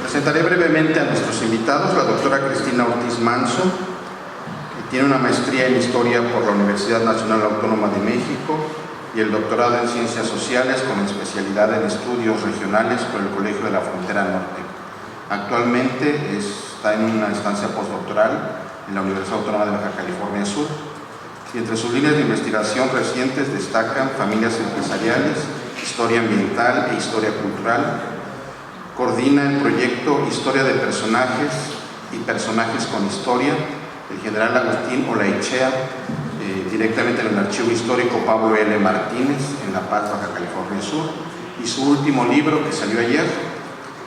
Presentaré brevemente a nuestros invitados, la doctora Cristina Ortiz Manso, que tiene una maestría en Historia por la Universidad Nacional Autónoma de México y el doctorado en Ciencias Sociales con especialidad en Estudios Regionales por el Colegio de la Frontera Norte. Actualmente está en una estancia postdoctoral en la Universidad Autónoma de Baja California Sur, y entre sus líneas de investigación recientes destacan familias empresariales, historia ambiental e historia cultural. Coordina el proyecto Historia de Personajes y Personajes con Historia, el general Agustín Olaechea, directamente en el Archivo Histórico Pablo L. Martínez, en La Paz, Baja California Sur, y su último libro, que salió ayer,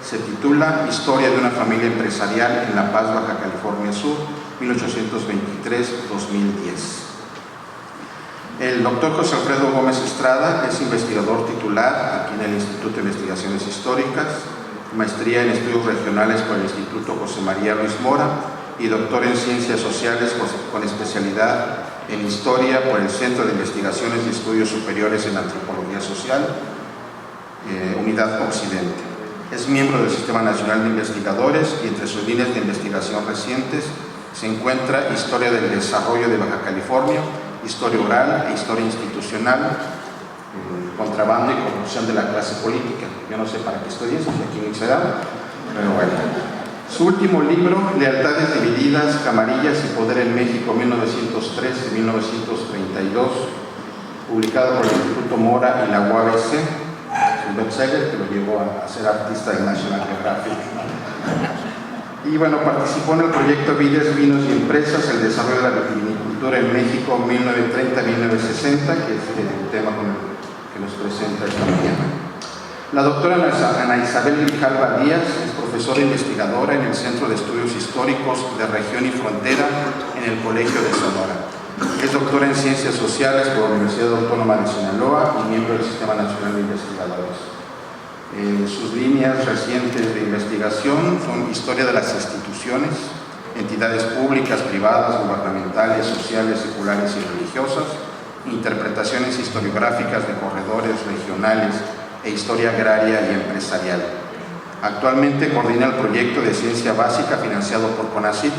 se titula Historia de una familia empresarial en La Paz, Baja California Sur, 1823-2010. El doctor José Alfredo Gómez Estrada es investigador titular aquí en el Instituto de Investigaciones Históricas, maestría en Estudios Regionales por el Instituto José María Luis Mora y doctor en Ciencias Sociales con especialidad en Historia por el Centro de Investigaciones y Estudios Superiores en Antropología Social, Unidad Occidente. Es miembro del Sistema Nacional de Investigadores y entre sus líneas de investigación recientes se encuentra Historia del Desarrollo de Baja California, Historia Oral e Historia Institucional, Contrabando y Corrupción de la Clase Política. Yo no sé para qué estudié eso, si aquí no se da, pero bueno. Su último libro, Lealtades Divididas, Camarillas y Poder en México, 1913-1932, publicado por el Instituto Mora y la UABC, un bestseller que lo llevó a ser artista de National Geographic. Y bueno, participó en el proyecto Vides, Vinos y Empresas, el desarrollo de la vitivinicultura en México 1930-1960, que es el tema con el que nos presenta esta mañana. La doctora Ana Isabel Grijalva Díaz es profesora investigadora en el Centro de Estudios Históricos de Región y Frontera en el Colegio de Sonora. Es doctora en Ciencias Sociales por la Universidad Autónoma de Sinaloa y miembro del Sistema Nacional de Investigadores. Sus líneas recientes de investigación son historia de las instituciones, entidades públicas, privadas, gubernamentales, sociales, seculares y religiosas, interpretaciones historiográficas de corredores regionales e historia agraria y empresarial. Actualmente coordina el proyecto de ciencia básica financiado por CONACYT,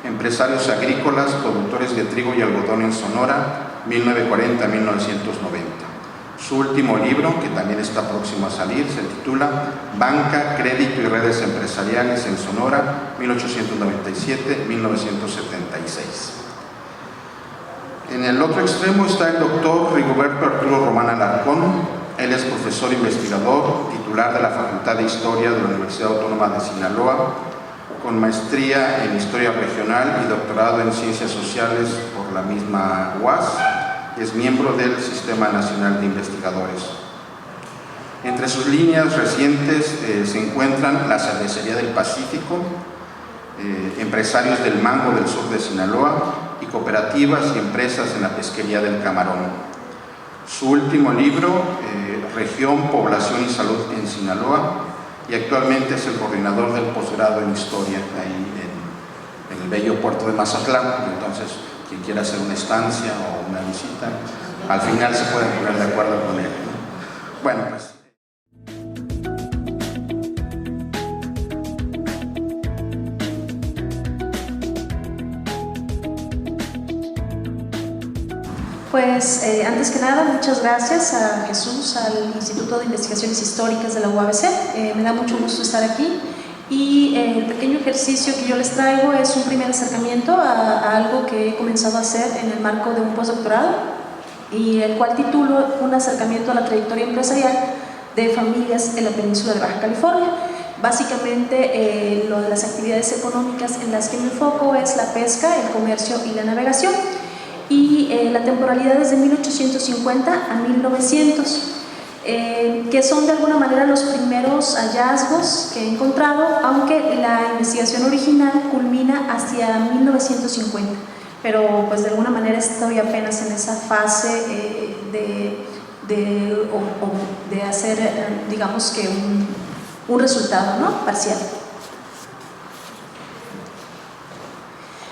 Empresarios Agrícolas, Productores de Trigo y Algodón en Sonora, 1940-1990. Su último libro, que también está próximo a salir, se titula Banca, Crédito y Redes Empresariales en Sonora, 1897-1976. En el otro extremo está el doctor Rigoberto Arturo Román Alarcón. Él es profesor investigador, titular de la Facultad de Historia de la Universidad Autónoma de Sinaloa, con maestría en Historia Regional y doctorado en Ciencias Sociales por la misma UAS. Es miembro del Sistema Nacional de Investigadores. Entre sus líneas recientes se encuentran la Cervecería del Pacífico, Empresarios del Mango del Sur de Sinaloa y Cooperativas y Empresas en la Pesquería del Camarón. Su último libro, Región, Población y Salud en Sinaloa, y actualmente es el coordinador del posgrado en Historia ahí en el bello puerto de Mazatlán. Entonces, quien quiera hacer una estancia o una visita, al final se pueden poner de acuerdo con él, ¿no? Bueno, pues antes que nada, muchas gracias a Jesús, al Instituto de Investigaciones Históricas de la UABC. Me da mucho gusto estar aquí. Y el pequeño ejercicio que yo les traigo es un primer acercamiento a algo que he comenzado a hacer en el marco de un postdoctorado, y el cual titulo Un acercamiento a la trayectoria empresarial de familias en la península de Baja California. Básicamente, lo de las actividades económicas en las que me enfoco es la pesca, el comercio y la navegación, y la temporalidad es de 1850 a 1900. Que son de alguna manera los primeros hallazgos que he encontrado, aunque la investigación original culmina hacia 1950, pero pues de alguna manera estoy apenas en esa fase de hacer, digamos que un resultado, ¿no?, parcial.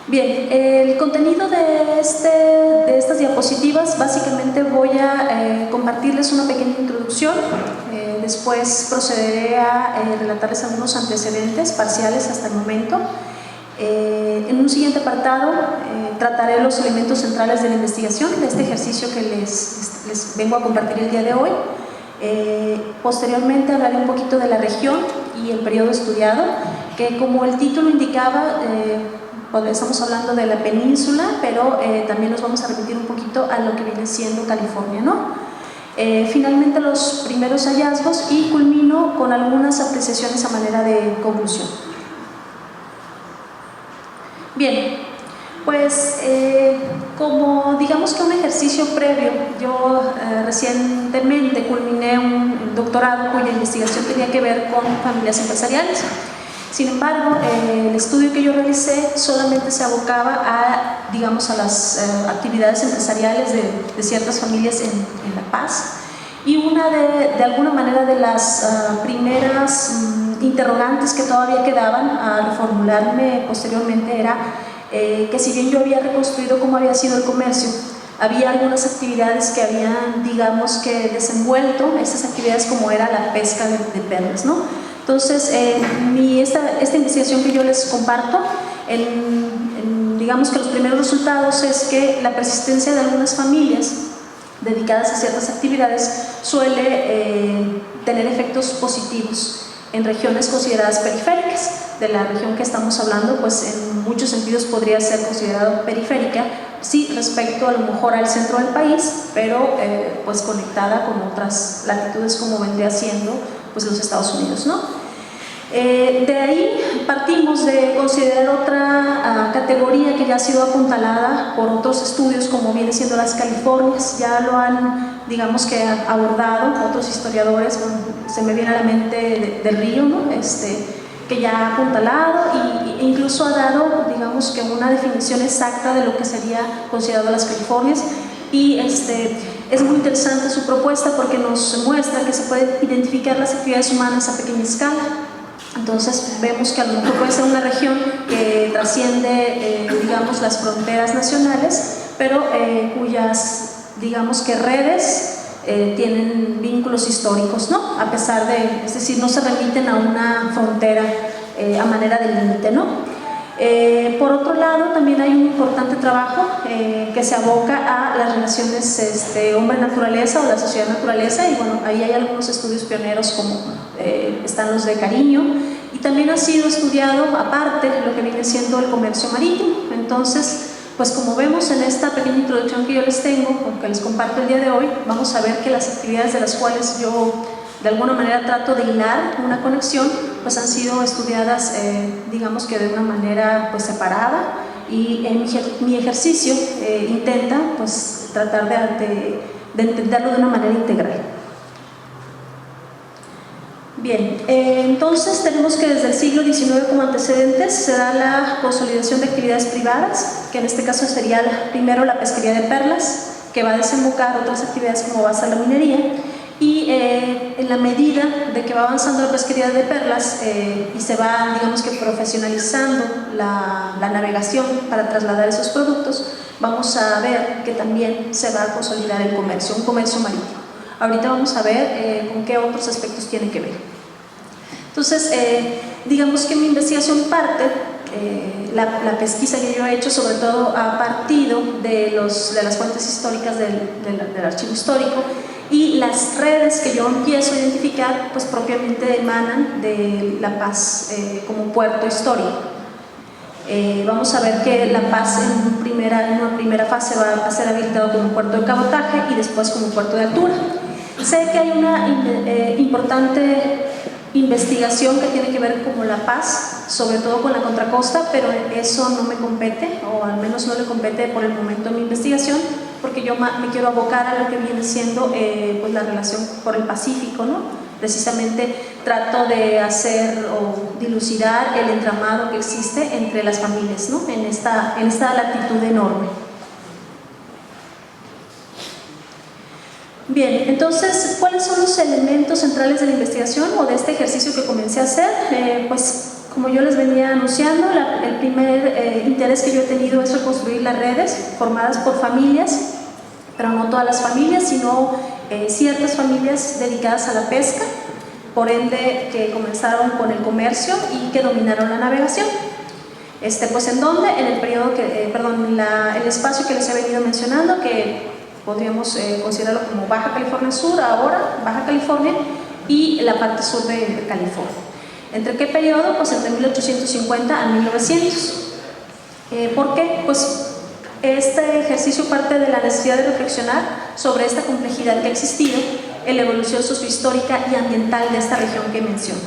Bien, el contenido de estas diapositivas, básicamente voy a compartirles una pequeña introducción, después procederé a relatarles algunos antecedentes parciales hasta el momento. En un siguiente apartado trataré los elementos centrales de la investigación, de este ejercicio que les vengo a compartir el día de hoy. Posteriormente hablaré un poquito de la región y el periodo estudiado, que como el título indicaba, estamos hablando de la península, pero también nos vamos a remitir un poquito a lo que viene siendo California, ¿no? Finalmente los primeros hallazgos y culmino con algunas apreciaciones a manera de conclusión. Bien, pues como digamos que un ejercicio previo, yo recientemente culminé un doctorado cuya investigación tenía que ver con familias empresariales. Sin embargo, el estudio que yo realicé solamente se abocaba a, digamos, a las actividades empresariales de ciertas familias en La Paz, y una de alguna manera de las primeras interrogantes que todavía quedaban al formularme posteriormente era que si bien yo había reconstruido cómo había sido el comercio, había algunas actividades que habían, digamos, que desenvuelto esas actividades, como era la pesca de perlas, ¿no? Entonces, esta investigación que yo les comparto, digamos que los primeros resultados es que la persistencia de algunas familias dedicadas a ciertas actividades suele tener efectos positivos en regiones consideradas periféricas. De la región que estamos hablando, pues en muchos sentidos podría ser considerado periférica, sí, respecto a lo mejor al centro del país, pero pues conectada con otras latitudes, como vendría siendo pues los Estados Unidos, ¿no? De ahí partimos de considerar otra categoría que ya ha sido apuntalada por otros estudios, como viene siendo las Californias. Ya lo han, digamos que abordado otros historiadores. Bueno, se me viene a la mente del Río, ¿no? Que ya ha apuntalado e incluso ha dado, digamos que una definición exacta de lo que sería considerado las Californias. Y es muy interesante su propuesta porque nos muestra que se pueden identificar las actividades humanas a pequeña escala. Entonces vemos que a lo mejor puede ser una región que trasciende, digamos, las fronteras nacionales, pero cuyas, digamos que redes tienen vínculos históricos, ¿no? A pesar de, es decir, no se remiten a una frontera a manera de límite, ¿no? Por otro lado, también hay un importante trabajo que se aboca a las relaciones hombre-naturaleza o la sociedad-naturaleza, y bueno, ahí hay algunos estudios pioneros como están los de Cariño, y también ha sido estudiado aparte lo que viene siendo el comercio marítimo. Entonces, pues como vemos en esta pequeña introducción que yo les tengo, o que les comparto el día de hoy, vamos a ver que las actividades de las cuales yo de alguna manera trato de hilar una conexión, pues han sido estudiadas, digamos que de una manera pues separada, y mi ejercicio intenta pues tratar de entenderlo de una manera integral. Bien, entonces tenemos que desde el siglo XIX como antecedentes se da la consolidación de actividades privadas, que en este caso sería primero la pesquería de perlas, que va a desembocar otras actividades como va a ser la minería, y en la medida de que va avanzando la pesquería de perlas y se va, digamos que profesionalizando la navegación para trasladar esos productos, vamos a ver que también se va a consolidar el comercio, un comercio marítimo. Ahorita vamos a ver con qué otros aspectos tiene que ver. Entonces, digamos que mi investigación parte, la pesquisa que yo he hecho sobre todo ha partido de las fuentes históricas del archivo histórico, y las redes que yo empiezo a identificar pues propiamente emanan de La Paz como puerto histórico. Vamos a ver que La Paz en una primera fase va a ser habilitado como puerto de cabotaje y después como puerto de altura. Sé que hay una importante investigación que tiene que ver con La Paz, sobre todo con la contracosta, pero eso no me compete, o al menos no le compete por el momento en mi investigación, porque yo me quiero abocar a lo que viene siendo pues la relación por el Pacífico, ¿no? Precisamente trato de hacer o dilucidar el entramado que existe entre las familias, ¿no? en esta latitud enorme. Bien, entonces, ¿cuáles son los elementos centrales de la investigación o de este ejercicio que comencé a hacer? Pues como yo les venía anunciando, el primer interés que yo he tenido es reconstruir las redes formadas por familias, pero no todas las familias, sino ciertas familias dedicadas a la pesca, por ende que comenzaron con el comercio y que dominaron la navegación. Pues ¿en dónde? En el periodo el espacio que les he venido mencionando, que podríamos considerarlo como Baja California Sur, ahora Baja California, y la parte sur de California. ¿Entre qué periodo? Pues entre 1850 a 1900. ¿Por qué? Pues este ejercicio parte de la necesidad de reflexionar sobre esta complejidad que ha existido en la evolución sociohistórica y ambiental de esta región que menciono.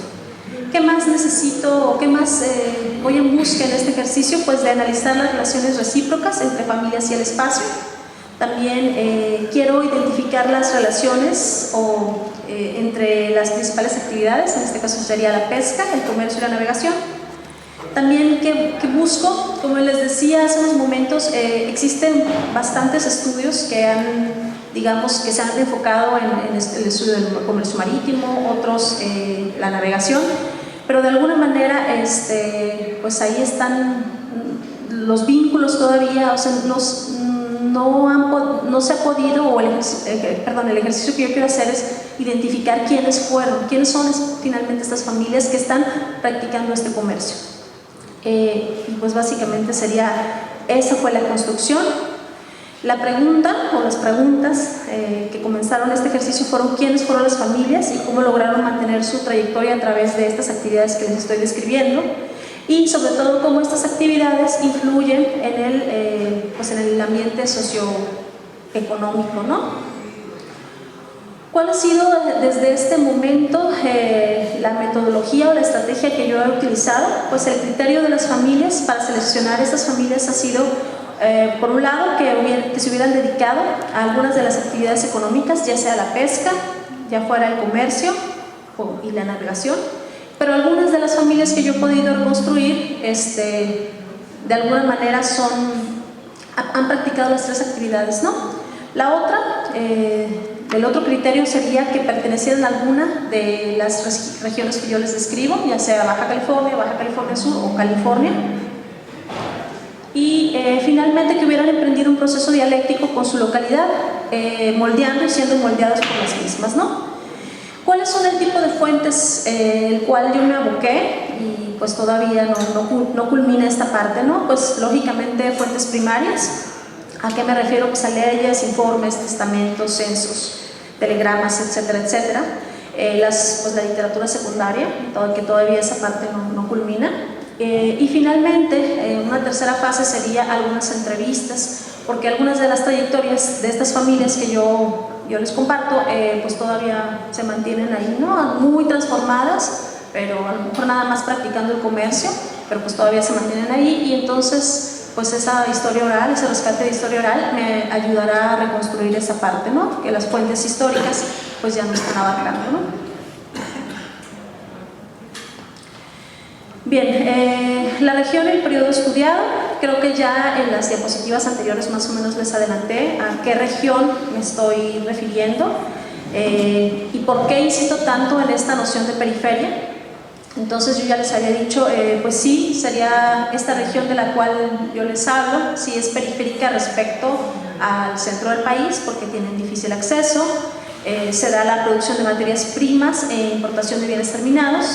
¿Qué más necesito o qué más voy en busca en este ejercicio? Pues de analizar las relaciones recíprocas entre familias y el espacio. También quiero identificar las relaciones entre las principales actividades, en este caso sería la pesca, el comercio y la navegación. También que busco, como les decía hace unos momentos, existen bastantes estudios que se han enfocado en el estudio del comercio marítimo, otros la navegación, pero de alguna manera pues ahí están los vínculos todavía, o sea, no se ha podido, o el ejercicio que yo quiero hacer es identificar quiénes son finalmente estas familias que están practicando este comercio. Pues básicamente esa fue la construcción. La pregunta o las preguntas que comenzaron este ejercicio fueron quiénes fueron las familias y cómo lograron mantener su trayectoria a través de estas actividades que les estoy describiendo, y sobre todo cómo estas actividades influyen en el ambiente socioeconómico, ¿no? ¿Cuál ha sido desde este momento la metodología o la estrategia que yo he utilizado? Pues el criterio de las familias para seleccionar estas familias ha sido, por un lado, que se hubieran dedicado a algunas de las actividades económicas, ya sea la pesca, ya fuera el comercio y la navegación, pero algunas de las familias que yo he podido reconstruir de alguna manera han practicado las tres actividades, ¿no? La otra, el otro criterio sería que pertenecieran a alguna de las regiones que yo les describo, ya sea Baja California Sur o California. Y finalmente que hubieran emprendido un proceso dialéctico con su localidad, moldeando y siendo moldeadas por las mismas, ¿no? ¿Cuáles son el tipo de fuentes el cual yo me aboqué y pues todavía no culmina esta parte, ¿no? Pues lógicamente fuentes primarias. ¿A qué me refiero? Pues a leyes, informes, testamentos, censos, telegramas, etcétera, etcétera. La literatura secundaria, que todavía esa parte no culmina. Y finalmente, una tercera fase sería algunas entrevistas, porque algunas de las trayectorias de estas familias que yo les comparto, pues todavía se mantienen ahí, ¿no? Muy transformadas, pero a lo mejor nada más practicando el comercio, pero pues todavía se mantienen ahí, y entonces pues esa historia oral, ese rescate de historia oral me ayudará a reconstruir esa parte, ¿no? Que las fuentes históricas pues ya no están abarcando, ¿no? Bien, la región y el periodo estudiado, creo que ya en las diapositivas anteriores más o menos les adelanté a qué región me estoy refiriendo y por qué insisto tanto en esta noción de periferia. Entonces yo ya les había dicho, pues sí, sería esta región de la cual yo les hablo, sí es periférica respecto al centro del país porque tienen difícil acceso, se da la producción de materias primas e importación de bienes terminados,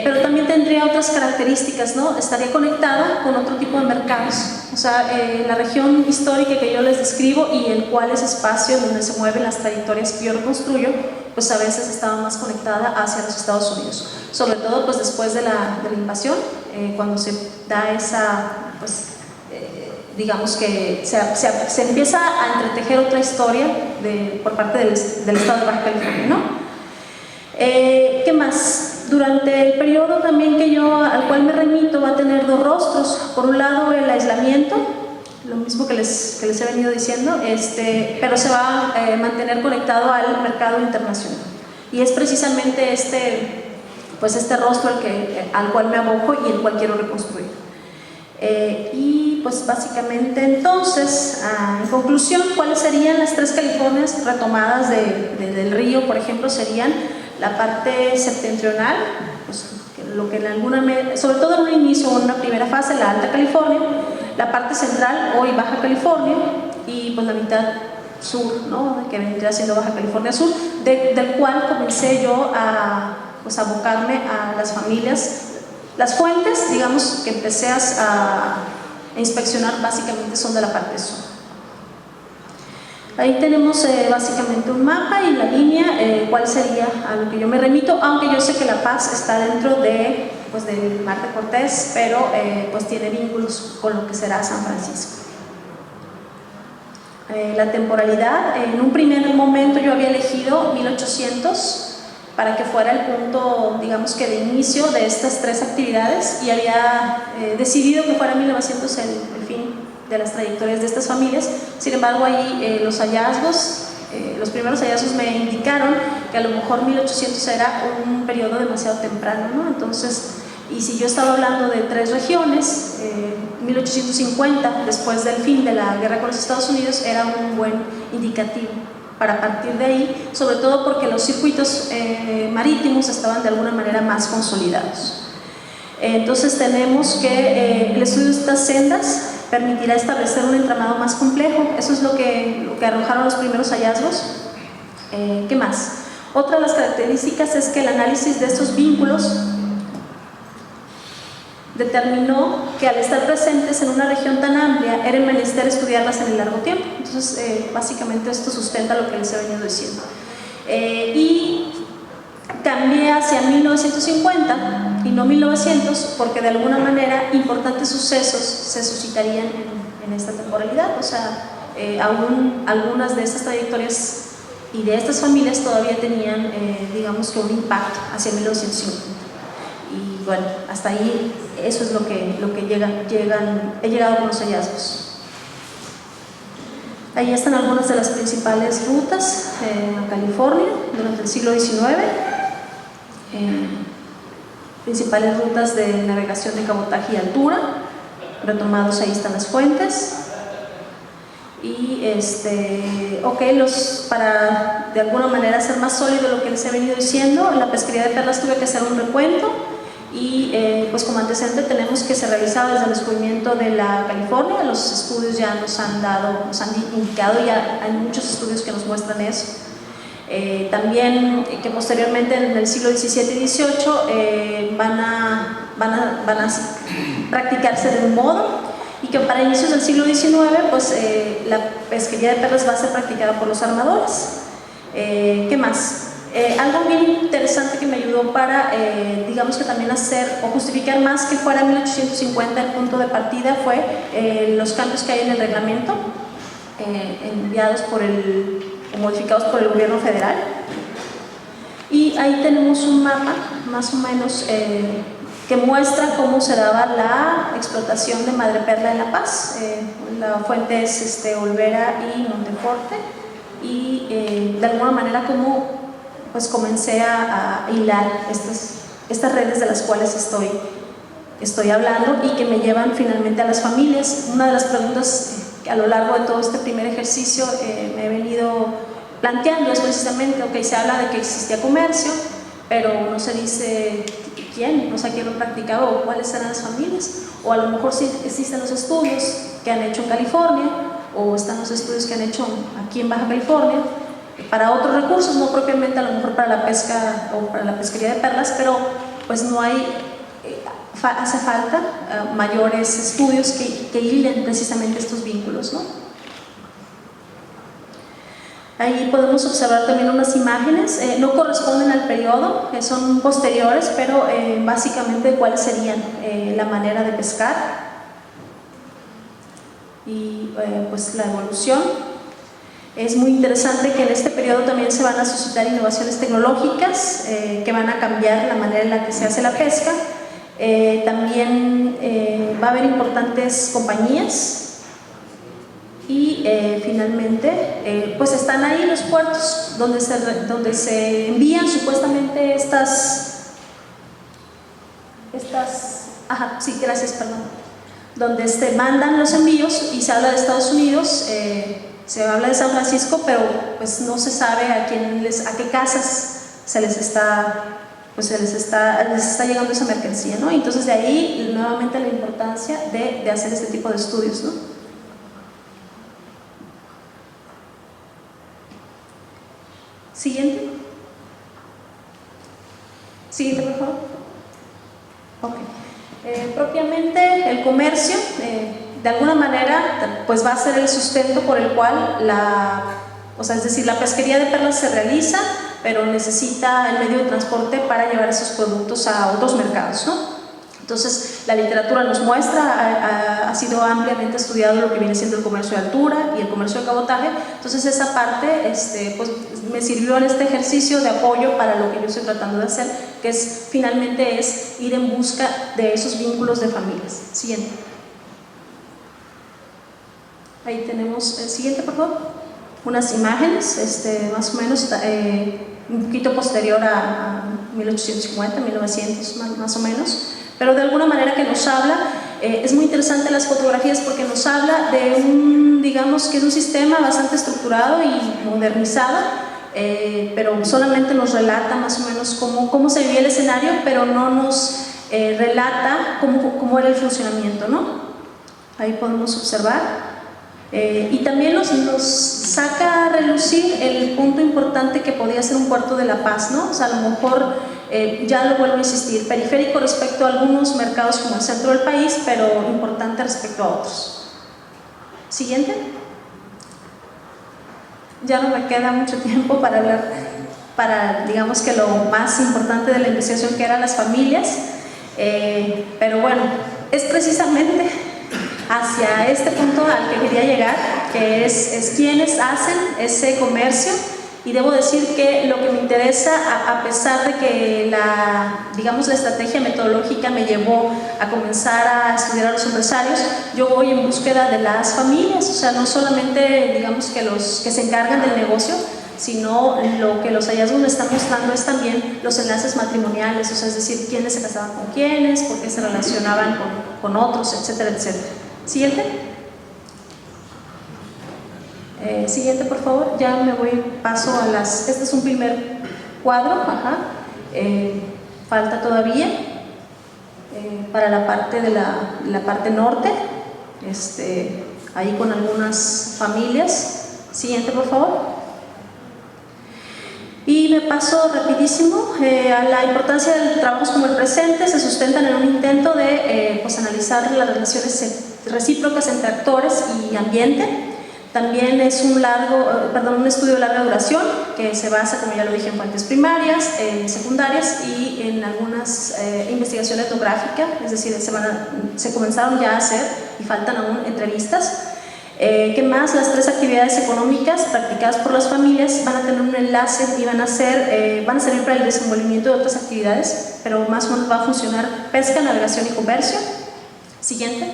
pero también tendría otras características, ¿no? Estaría conectada con otro tipo de mercados, o sea, la región histórica que yo les describo y el cual es espacio donde se mueven las trayectorias que yo reconstruyo, pues a veces estaba más conectada hacia los Estados Unidos, sobre todo pues después de la invasión, cuando se da esa, pues digamos que se empieza a entretejer otra historia por parte del estado de Baja California, ¿no? ¿Qué más? Durante el periodo también al cual me remito va a tener dos rostros, por un lado el aislamiento, lo mismo que les he venido diciendo, pero se va a mantener conectado al mercado internacional. Y es precisamente este rostro al cual me aboco y el cual quiero reconstruir. Y pues básicamente entonces, en conclusión, ¿cuáles serían las tres Californias retomadas del río? Por ejemplo, serían la parte septentrional, pues, que lo que en alguna, sobre todo en un inicio o en una primera fase, la Alta California, la parte central, hoy Baja California, y pues la mitad sur, ¿no? Que vendría siendo Baja California Sur, del cual comencé yo a abocarme a las familias. Las fuentes, digamos, que empecé a inspeccionar básicamente son de la parte sur. Ahí tenemos básicamente un mapa y la línea, cuál sería a lo que yo me remito, aunque yo sé que La Paz está dentro de, pues, del Mar de Cortés, pero pues tiene vínculos con lo que será San Francisco. La temporalidad, en un primer momento yo había elegido 1800 para que fuera el punto, digamos que de inicio de estas tres actividades, y había decidido que fuera 1900 el fin de las trayectorias de estas familias. Sin embargo, ahí los hallazgos, los primeros hallazgos me indicaron que a lo mejor 1800 era un periodo demasiado temprano, ¿no? Entonces, y si yo estaba hablando de tres regiones, 1850, después del fin de la guerra con los Estados Unidos, era un buen indicativo para partir de ahí, sobre todo porque los circuitos marítimos estaban de alguna manera más consolidados. Entonces tenemos que el estudio de estas sendas permitirá establecer un entramado más complejo. Eso es lo que arrojaron los primeros hallazgos. ¿Qué más? Otra de las características es que el análisis de estos vínculos determinó que al estar presentes en una región tan amplia era menester estudiarlas en el largo tiempo. Entonces, básicamente esto sustenta lo que les he venido diciendo. Y cambié hacia 1950 y no 1900 porque de alguna manera importantes sucesos se suscitarían en esta temporalidad. O sea, aún algunas de estas trayectorias y de estas familias todavía tenían, digamos que un impacto hacia 1950. Y bueno, hasta ahí eso es lo que he llegado con los hallazgos. Ahí están algunas de las principales rutas en California durante el siglo XIX, principales rutas de navegación de cabotaje y altura, retomados, ahí están las fuentes. Y para de alguna manera hacer más sólido lo que les he venido diciendo, en la pesquería de perlas tuve que hacer un recuento. Y pues como antecedente tenemos que se realizaba desde el descubrimiento de la California. Los estudios ya nos han indicado, ya hay muchos estudios que nos muestran eso. También que posteriormente en el siglo XVII y XVIII van a practicarse de un modo, y que para inicios del siglo XIX pues la pesquería de perlas va a ser practicada por los armadores. ¿Qué más? Algo bien interesante que me ayudó para, digamos que también hacer o justificar más que fuera 1850 el punto de partida fue los cambios que hay en el reglamento, enviados o modificados por el gobierno federal. Y ahí tenemos un mapa, más o menos, que muestra cómo se daba la explotación de madreperla en La Paz. La fuente es Olvera y Monteforte, y de alguna manera como pues comencé a hilar estas redes de las cuales estoy hablando y que me llevan finalmente a las familias. Una de las preguntas que a lo largo de todo este primer ejercicio me he venido planteando es precisamente, ok, se habla de que existía comercio, pero no se dice quién, o sea, quién lo practicaba o cuáles eran las familias, o a lo mejor sí existen los estudios que han hecho en California, o están los estudios que han hecho aquí en Baja California, para otros recursos, no propiamente a lo mejor para la pesca o para la pesquería de perlas, pero pues no hay, hace falta mayores estudios que hilen precisamente estos vínculos, ¿no? Ahí podemos observar también unas imágenes, no corresponden al periodo, son posteriores, pero básicamente cuáles serían la manera de pescar y pues la evolución. Es muy interesante que en este periodo también se van a suscitar innovaciones tecnológicas que van a cambiar la manera en la que se hace la pesca. También va a haber importantes compañías y finalmente pues están ahí los puertos donde se envían supuestamente donde mandan los envíos, y se habla de Estados Unidos. Se habla de San Francisco, pero pues no se sabe a qué casas se les está pues les está llegando esa mercancía, ¿no? Entonces de ahí nuevamente la importancia de hacer este tipo de estudios, ¿no? Siguiente. Siguiente, por favor. Ok. Propiamente el comercio, de alguna manera, pues va a ser el sustento por el cual es decir, la pesquería de perlas se realiza, pero necesita el medio de transporte para llevar esos productos a otros mercados, ¿no? Entonces, la literatura nos muestra, ha sido ampliamente estudiado lo que viene siendo el comercio de altura y el comercio de cabotaje. Entonces, esa parte pues, me sirvió en este ejercicio de apoyo para lo que yo estoy tratando de hacer, que finalmente es ir en busca de esos vínculos de familias. Siguiente. Ahí tenemos el siguiente, por favor. Unas imágenes, más o menos un poquito posterior a 1850, 1900 más o menos, pero de alguna manera que nos habla, es muy interesante las fotografías porque nos habla de digamos que es un sistema bastante estructurado y modernizado, pero solamente nos relata más o menos cómo se vivía el escenario, pero no nos relata cómo era el funcionamiento, ¿no? Ahí podemos observar. Y también nos saca a relucir el punto importante que podía ser un puerto de La Paz, ¿no? O sea, a lo mejor, ya lo vuelvo a insistir, periférico respecto a algunos mercados como el centro del país, pero importante respecto a otros. Siguiente. Ya no me queda mucho tiempo para hablar, digamos que lo más importante de la investigación, que eran las familias, pero bueno, es precisamente hacia este punto al que quería llegar, que es quienes hacen ese comercio. Y debo decir que lo que me interesa, a pesar de que la estrategia metodológica me llevó a comenzar a estudiar a los empresarios, yo voy en búsqueda de las familias, o sea, no solamente digamos que los que se encargan del negocio, sino lo que los hallazgos me están mostrando es también los enlaces matrimoniales, o sea, es decir, quiénes se casaban con quiénes, por qué se relacionaban con otros, etcétera, etcétera. Siguiente. Siguiente, por favor. Ya me paso a las... Este es un primer cuadro, falta todavía para la parte de la parte norte, ahí con algunas familias. Siguiente, por favor. Y me paso rapidísimo a la importancia de trabajos como el presente. Se sustentan en un intento de analizar las relaciones recíprocas entre actores y ambiente. También es un estudio de larga duración que se basa, como ya lo dije, en fuentes primarias, secundarias y en algunas investigaciones etnográficas, es decir, se comenzaron ya a hacer y faltan aún entrevistas. ¿Qué más? Las tres actividades económicas practicadas por las familias van a tener un enlace y van a servir para el desenvolvimiento de otras actividades, pero más o menos va a funcionar pesca, navegación y comercio. Siguiente.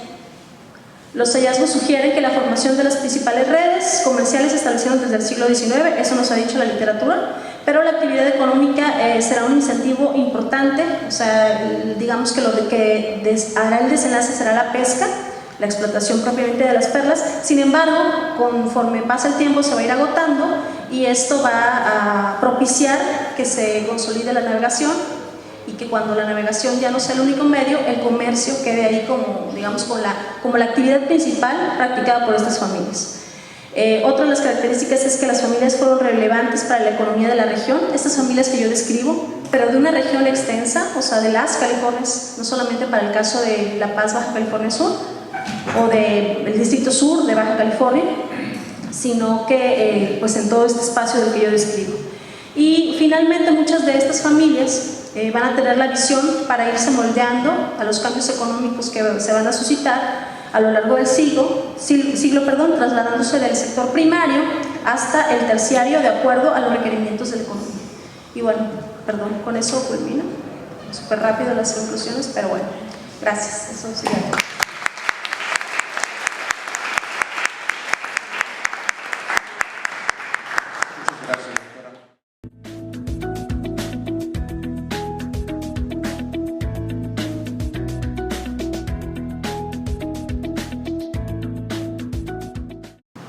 Los hallazgos sugieren que la formación de las principales redes comerciales se establecieron desde el siglo XIX, eso nos ha dicho la literatura, pero la actividad económica será un incentivo importante, o sea, digamos que lo que hará el desenlace será la pesca, la explotación propiamente de las perlas. Sin embargo, conforme pasa el tiempo se va a ir agotando y esto va a propiciar que se consolide la navegación y que cuando la navegación ya no sea el único medio, el comercio quede ahí como la actividad principal practicada por estas familias. Otra de las características es que las familias fueron relevantes para la economía de la región, estas familias que yo describo, pero de una región extensa, o sea, de las Californias, no solamente para el caso de La Paz, Baja California Sur, o del distrito sur de Baja California, sino que en todo este espacio del que yo describo. Y finalmente muchas de estas familias van a tener la visión para irse moldeando a los cambios económicos que se van a suscitar a lo largo del siglo, trasladándose del sector primario hasta el terciario de acuerdo a los requerimientos de la economía. Y bueno, con eso culmino. Súper rápido las conclusiones, pero bueno, gracias. Eso sería todo.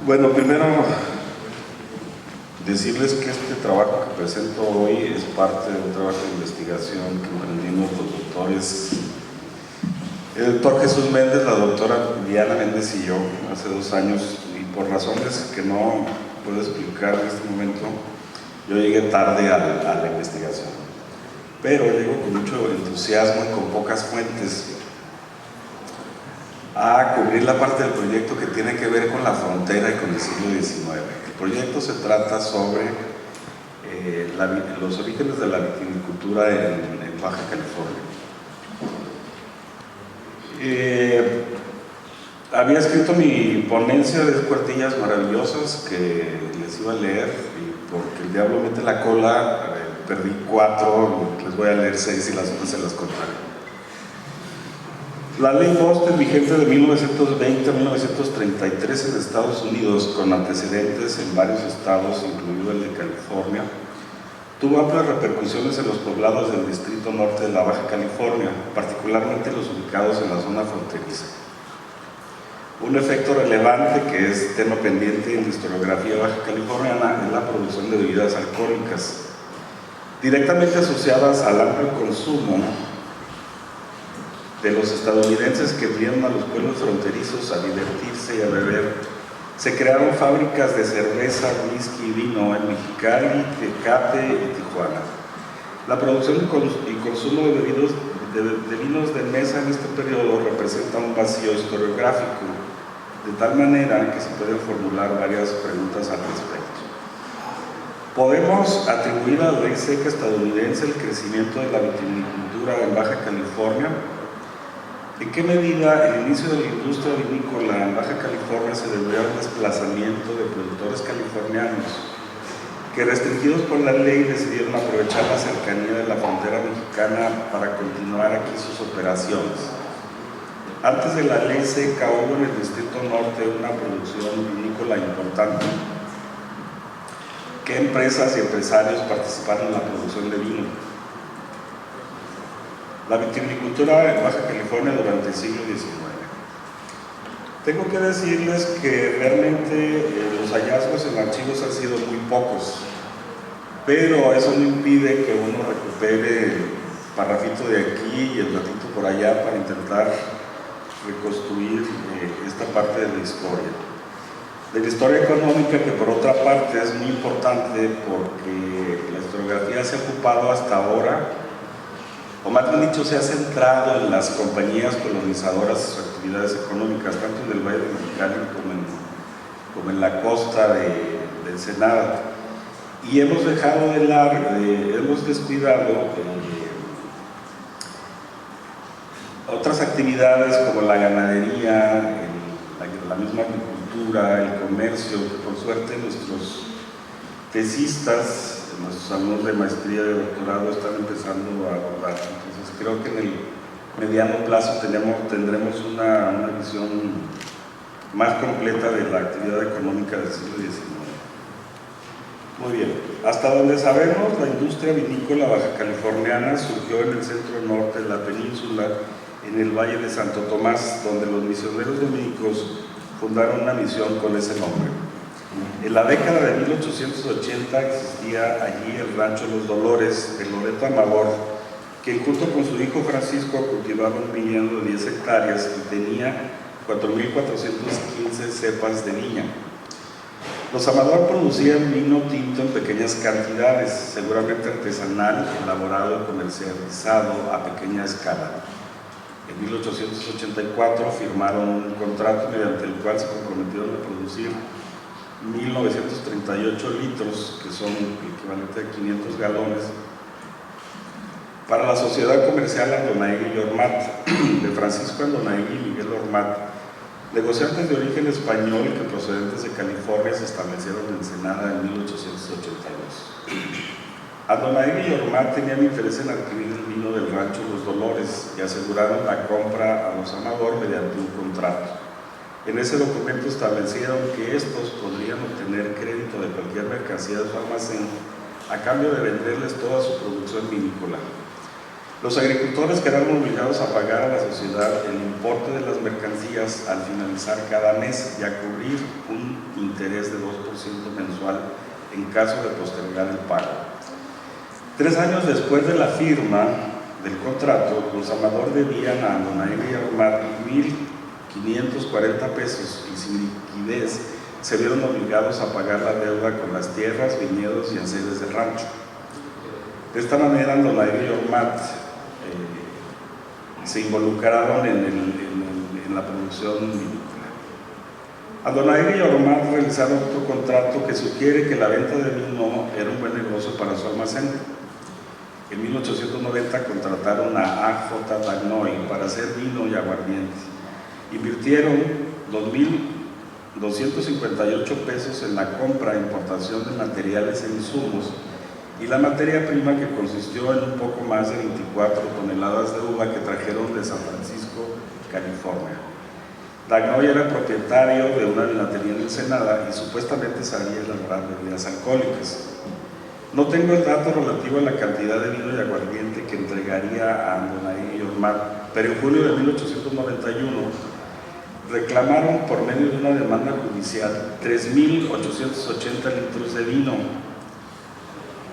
Bueno, primero decirles que este trabajo que presento hoy es parte de un trabajo de investigación que emprendimos los doctores, el doctor Jesús Méndez, la doctora Diana Méndez y yo, hace 2 años, y por razones que no puedo explicar en este momento, yo llegué tarde a la investigación, pero llego con mucho entusiasmo y con pocas fuentes a cubrir la parte del proyecto que tiene que ver con la frontera y con el siglo XIX. El proyecto se trata sobre los orígenes de la viticultura en Baja California. Había escrito mi ponencia de cuartillas maravillosas que les iba a leer, y porque el diablo mete la cola, perdí 4, les voy a leer 6 y las otras se las contaré. La ley Boston, vigente de 1920 a 1933 en Estados Unidos, con antecedentes en varios estados, incluido el de California, tuvo amplias repercusiones en los poblados del Distrito Norte de la Baja California, particularmente los ubicados en la zona fronteriza. Un efecto relevante que es tema pendiente en la historiografía baja californiana es la producción de bebidas alcohólicas, directamente asociadas al amplio consumo de los estadounidenses que vinieron a los pueblos fronterizos a divertirse y a beber. Se crearon fábricas de cerveza, whisky y vino en Mexicali, Tecate y Tijuana. La producción y consumo de vinos de mesa en este periodo representa un vacío historiográfico, de tal manera que se pueden formular varias preguntas al respecto. ¿Podemos atribuir a la ley seca estadounidense el crecimiento de la vitivinicultura en Baja California? ¿En qué medida el inicio de la industria vinícola en Baja California se debió al desplazamiento de productores californianos que, restringidos por la ley, decidieron aprovechar la cercanía de la frontera mexicana para continuar aquí sus operaciones? Antes de la ley seca hubo en el Distrito Norte una producción vinícola importante. ¿Qué empresas y empresarios participaron en la producción de vino? La vitivinicultura en Baja California durante el siglo XIX. Tengo que decirles que realmente los hallazgos en archivos han sido muy pocos, pero eso no impide que uno recupere el parrafito de aquí y el ratito por allá para intentar reconstruir esta parte de la historia. De la historia económica, que por otra parte es muy importante porque la historiografía se ha ocupado hasta ahora, o más bien dicho, se ha centrado en las compañías colonizadoras y sus actividades económicas, tanto en el Valle de Mexicali como en la costa de Ensenada. Y hemos dejado de lado, hemos descuidado otras actividades como la ganadería, la misma agricultura, el comercio, que por suerte nuestros tesistas, nuestros alumnos de maestría y de doctorado están empezando a abordar. Entonces creo que en el mediano plazo tendremos una visión más completa de la actividad económica del siglo XIX. Muy bien, hasta donde sabemos, la industria vinícola baja californiana surgió en el centro norte de la península, en el Valle de Santo Tomás, donde los misioneros dominicos fundaron una misión con ese nombre. En la década de 1880 existía allí el rancho Los Dolores, de Loreto Amador, quien junto con su hijo Francisco cultivaba un viñedo de 10 hectáreas y tenía 4.415 cepas de viña. Los Amador producían vino tinto en pequeñas cantidades, seguramente artesanal, elaborado y comercializado a pequeña escala. En 1884 firmaron un contrato mediante el cual se comprometieron a producir 1.938 litros, que son el equivalente a 500 galones, para la Sociedad Comercial Andonaegui y Ormat, de Francisco Andonaegui y Miguel Ormat, negociantes de origen español que procedentes de California se establecieron en Ensenada en 1882. Andonaegui y Ormat tenían interés en adquirir el vino del rancho Los Dolores y aseguraron la compra a los Amador mediante un contrato. En ese documento establecieron que estos podrían obtener crédito de cualquier mercancía de su almacén a cambio de venderles toda su producción vinícola. Los agricultores quedaron obligados a pagar a la sociedad el importe de las mercancías al finalizar cada mes y a cubrir un interés de 2% mensual en caso de postergar el pago. 3 años después de la firma del contrato, los Amador debían a Andonaegui y Ormat 1,540 pesos y sin liquidez se vieron obligados a pagar la deuda con las tierras, viñedos y enseres del rancho. De esta manera, Andonaegui y Ormat se involucraron en la producción vinícola. Andonaegui y Ormat realizaron otro contrato que sugiere que la venta de vino era un buen negocio para su almacén. En 1890 contrataron a A.J. Dagnoy para hacer vino y aguardiente. Invirtieron 2.258 pesos en la compra e importación de materiales e insumos y la materia prima, que consistió en un poco más de 24 toneladas de uva que trajeron de San Francisco, California. Dagnoy era propietario de una vinatería en Ensenada y supuestamente sabía elaborar bebidas alcohólicas. No tengo el dato relativo a la cantidad de vino y aguardiente que entregaría a Andonaegui y Ormat, pero en julio de 1891 reclamaron por medio de una demanda judicial 3.880 litros de vino,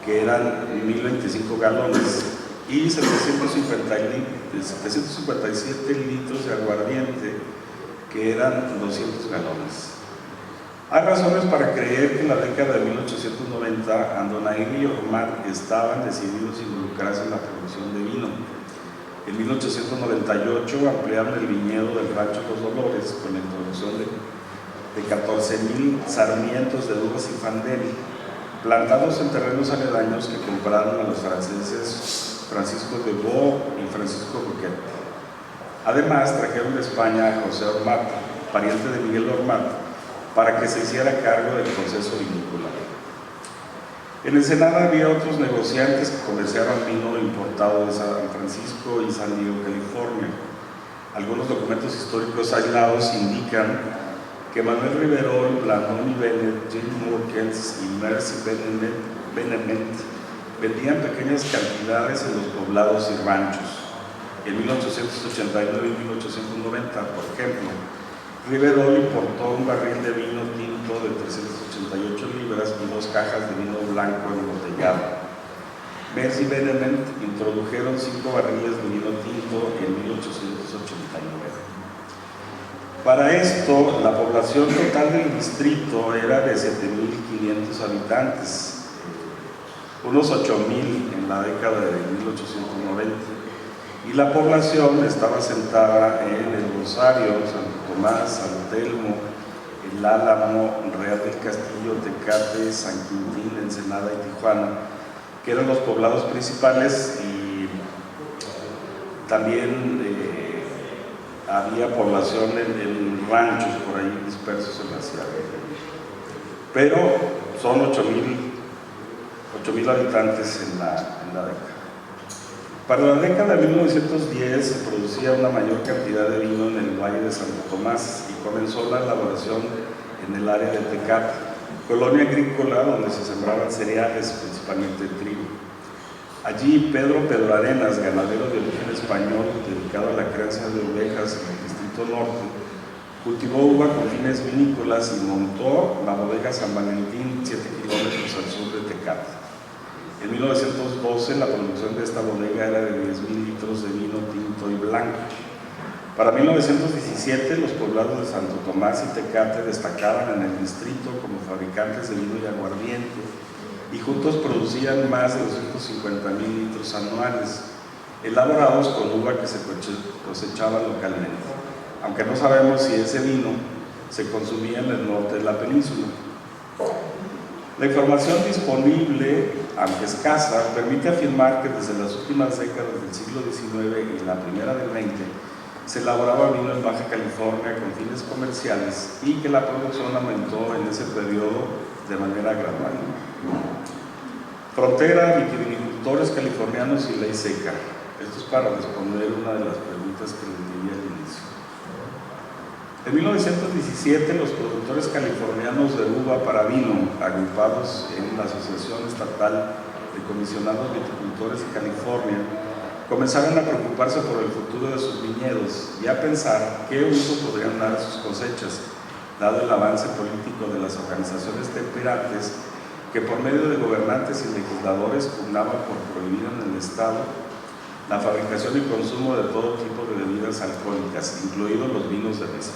que eran 1.025 galones, y 757 litros de aguardiente, que eran 200 galones. Hay razones para creer que en la década de 1890 Andonaegui y Ormat estaban decididos a involucrarse en la producción de vino. En 1898 ampliaron el viñedo del rancho Los Dolores con la introducción de 14.000 sarmientos de uvas y fandel, plantados en terrenos aledaños que compraron a los franceses Francisco de Vaux y Francisco Roquet. Además, trajeron de España a José Ormat, pariente de Miguel Ormat, para que se hiciera cargo del proceso vinícola. En Ensenada había otros negociantes que comerciaban vino importado de San Francisco y San Diego, California. Algunos documentos históricos aislados indican que Manuel Riverol, Blandón y Bennett, Jim Morkens y Mercy Benement vendían pequeñas cantidades en los poblados y ranchos. En 1889 y 1890, por ejemplo, Riverol importó un barril de vino tinto de 388 libras y 2 cajas de vino blanco embotellado. Mercy y Benement introdujeron 5 barriles de vino tinto en 1889. Para esto, la población total del distrito era de 7.500 habitantes, unos 8.000 en la década de 1890. Y la población estaba asentada en El Rosario, Santo Tomás, San Telmo, El Álamo, Real del Castillo, Tecate, San Quintín, Ensenada y Tijuana, que eran los poblados principales, y también había población en ranchos por ahí dispersos en la ciudad. Pero son 8.000 habitantes en la década. Para la década de 1910 se producía una mayor cantidad de vino en el Valle de Santo Tomás y comenzó la elaboración en el área de Tecate, colonia agrícola donde se sembraban cereales, principalmente trigo. Allí Pedro Arenas, ganadero de origen español dedicado a la crianza de ovejas en el Distrito Norte, cultivó uva con fines vinícolas y montó la bodega San Valentín, 7 kilómetros al sur de Tecate. En 1912 la producción de esta bodega era de 10.000 litros de vino tinto y blanco. Para 1917 los poblados de Santo Tomás y Tecate destacaban en el distrito como fabricantes de vino y aguardiente y juntos producían más de 250.000 litros anuales, elaborados con uva que se cosechaba localmente, aunque no sabemos si ese vino se consumía en el norte de la península. La información disponible, aunque escasa, permite afirmar que desde las últimas décadas del siglo XIX y la primera del XX se elaboraba vino en Baja California con fines comerciales y que la producción aumentó en ese periodo de manera gradual. Frontera, vitivinicultores californianos y ley seca. Esto es para responder una de las preguntas que les di al inicio. En 1917, los productores californianos de uva para vino, agrupados en la Asociación Estatal de Comisionados Viticultores de California, comenzaron a preocuparse por el futuro de sus viñedos y a pensar qué uso podrían dar a sus cosechas, dado el avance político de las organizaciones temperantes que por medio de gobernantes y legisladores pugnaban por prohibir en el Estado la fabricación y consumo de todo tipo de bebidas alcohólicas, incluidos los vinos de mesa.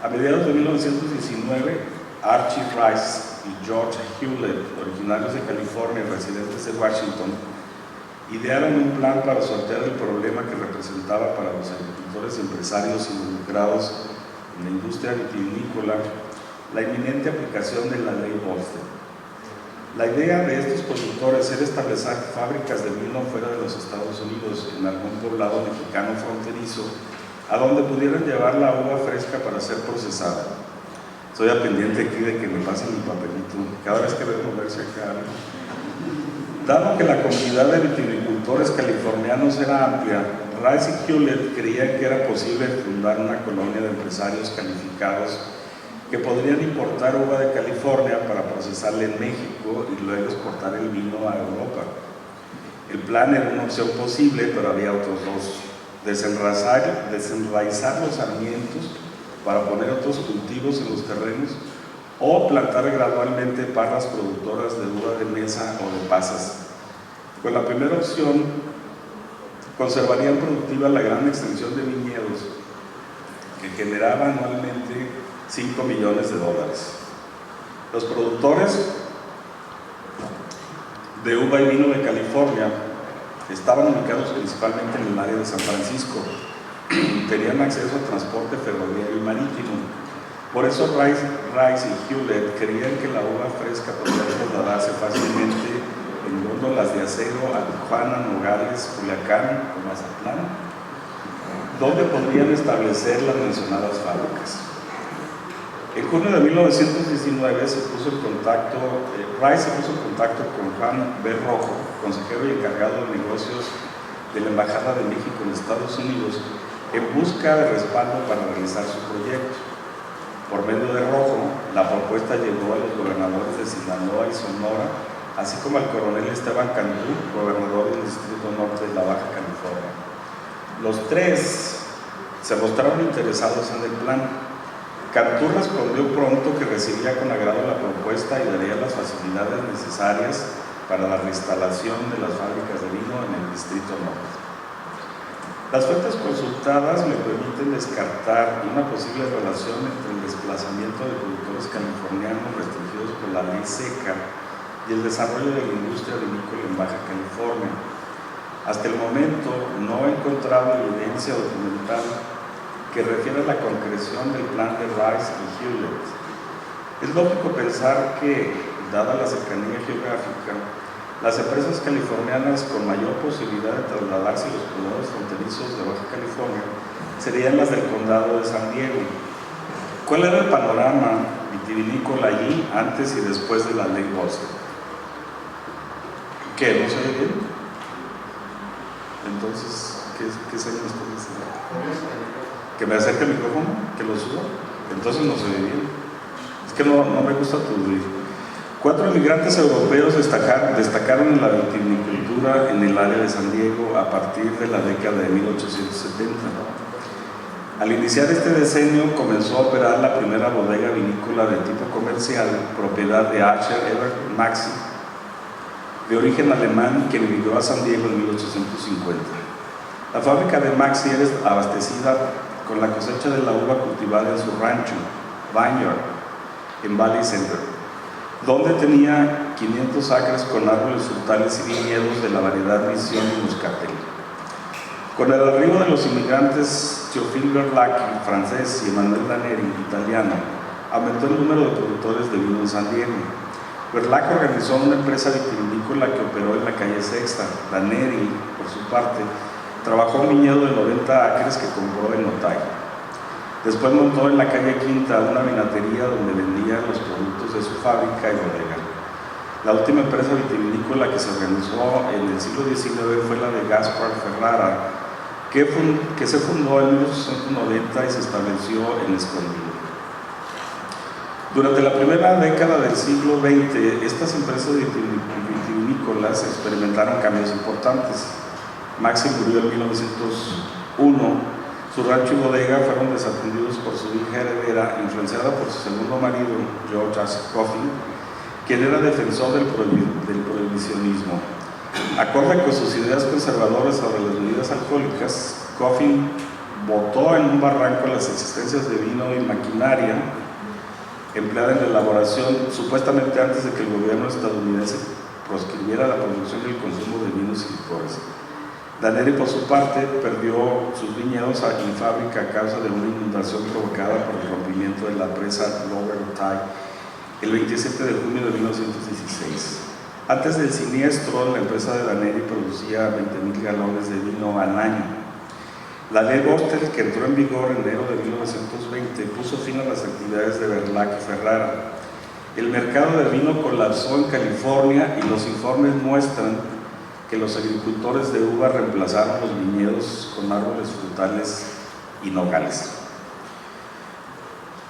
A mediados de 1919, Archie Rice y George Hewlett, originarios de California y residentes de Washington, idearon un plan para sortear el problema que representaba para los agricultores y empresarios involucrados en la industria vitivinícola la inminente aplicación de la ley Volstead. La idea de estos productores era establecer fábricas de vino fuera de los Estados Unidos, en algún poblado mexicano fronterizo, a donde pudieran llevar la uva fresca para ser procesada. Estoy al pendiente aquí de que me pasen mi papelito, cada vez que veo moverse acá. Dado que la comunidad de vitivinicultores californianos era amplia, Rice y Hewlett creían que era posible fundar una colonia de empresarios calificados que podrían importar uva de California para procesarla en México y luego exportar el vino a Europa. El plan era una opción posible, pero había otros dos: desenraizar los sarmientos para poner otros cultivos en los terrenos, o plantar gradualmente parras productoras de uva de mesa o de pasas. Con la primera opción, conservarían productiva la gran extensión de viñedos que generaba anualmente $5 millones. Los productores de uva y vino de California estaban ubicados principalmente en el área de San Francisco. Tenían acceso a transporte ferroviario y marítimo. Por eso Rice y Hewlett creían que la uva fresca podía trasladarse fácilmente en góndolas de acero a Tijuana, Nogales, Culiacán o Mazatlán, donde podrían establecer las mencionadas fábricas. En junio de 1919 Rice se puso en contacto con Juan B. Rojo, consejero y encargado de negocios de la Embajada de México en Estados Unidos, en busca de respaldo para realizar su proyecto. Por medio de Rojo, la propuesta llegó a los gobernadores de Sinaloa y Sonora, así como al coronel Esteban Cantú, gobernador del Distrito Norte de la Baja California. Los tres se mostraron interesados en el plan. Cantú respondió pronto que recibiría con agrado la propuesta y daría las facilidades necesarias para la reinstalación de las fábricas de vino en el Distrito Norte. Las fuentes consultadas me permiten descartar una posible relación entre el desplazamiento de productores californianos restringidos por la ley seca y el desarrollo de la industria vinícola en Baja California. Hasta el momento no he encontrado evidencia documental que refiera a la concreción del plan de Rice y Hewlett. Es lógico pensar que, dada la cercanía geográfica, las empresas californianas con mayor posibilidad de trasladarse a los poblados fronterizos de Baja California serían las del condado de San Diego. ¿Cuál era el panorama vitivinícola allí antes y después de la ley Volstead? ¿Qué? ¿No se ve bien? Entonces, ¿qué se me está diciendo? ¿Que me acerque el micrófono? ¿Que lo suba? Entonces no se ve bien. Es que no me gusta tu ruido. 4 inmigrantes europeos destacaron en la vitivinicultura en el área de San Diego a partir de la década de 1870. Al iniciar este decenio comenzó a operar la primera bodega vinícola de tipo comercial, propiedad de Asher Everett Maxi, de origen alemán, que emigró a San Diego en 1850. La fábrica de Maxi era abastecida con la cosecha de la uva cultivada en su rancho, Vineyard, en Valley Center, donde tenía 500 acres con árboles frutales y viñedos de la variedad Mission y Muscatel. Con el arribo de los inmigrantes Théophile Berlacchi, francés, y Emmanuel Laneri, italiano, aumentó el número de productores de vino en San Diego. Berlacchi organizó una empresa vitivinícola que operó en la calle Sexta. Laneri, por su parte, trabajó un viñedo de 90 acres que compró en Otay. Después montó en la calle Quinta una vinatería donde vendía los productos de su fábrica y bodega. La última empresa vitivinícola que se organizó en el siglo XIX fue la de Gaspar Ferrara, que se fundó en 1890 y se estableció en Escondido. Durante la primera década del siglo XX, estas empresas vitivinícolas experimentaron cambios importantes. Maxi murió en 1901. Su rancho y bodega fueron desatendidos por su hija heredera, influenciada por su segundo marido, George Coffey, quien era defensor del prohibicionismo. Acorde con sus ideas conservadoras sobre las bebidas alcohólicas, Coffin botó en un barranco las existencias de vino y maquinaria empleada en la elaboración, supuestamente antes de que el gobierno estadounidense proscribiera la producción y el consumo de vinos y licores. Daneri, por su parte, perdió sus viñedos y fábrica a causa de una inundación provocada por el rompimiento de la presa Lower Otay el 27 de junio de 1916. Antes del siniestro, la empresa de Daneri producía 20.000 galones de vino al año. La ley Bostel, que entró en vigor en enero de 1920, puso fin a las actividades de Berlac y Ferrara. El mercado del vino colapsó en California y los informes muestran que los agricultores de uva reemplazaron los viñedos con árboles frutales y nogales.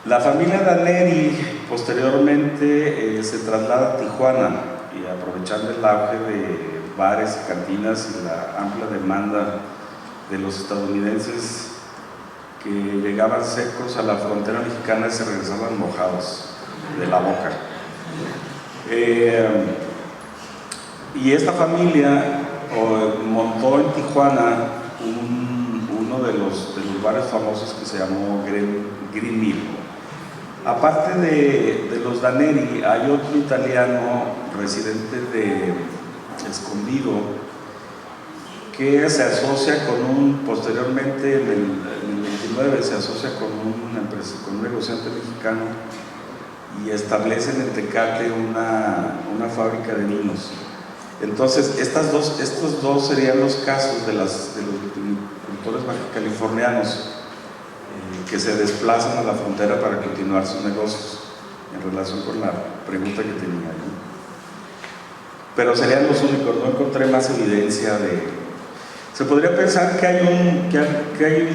La familia Daneri posteriormente se traslada a Tijuana y aprovechando el auge de bares y cantinas y la amplia demanda de los estadounidenses que llegaban secos a la frontera mexicana y se regresaban mojados de la boca. Y esta familia montó en Tijuana uno de los bares famosos que se llamó Green Mill. Aparte de los Daneri, hay otro italiano residente de Escondido que se asocia posteriormente en el 29 se asocia con un negociante mexicano y establecen en Tecate una fábrica de vinos. Entonces, estos dos serían los casos de los agricultores bajacalifornianos que se desplazan a la frontera para continuar sus negocios, en relación con la pregunta que tenía yo. Pero serían los únicos, no encontré más evidencia de... Se podría pensar que hay un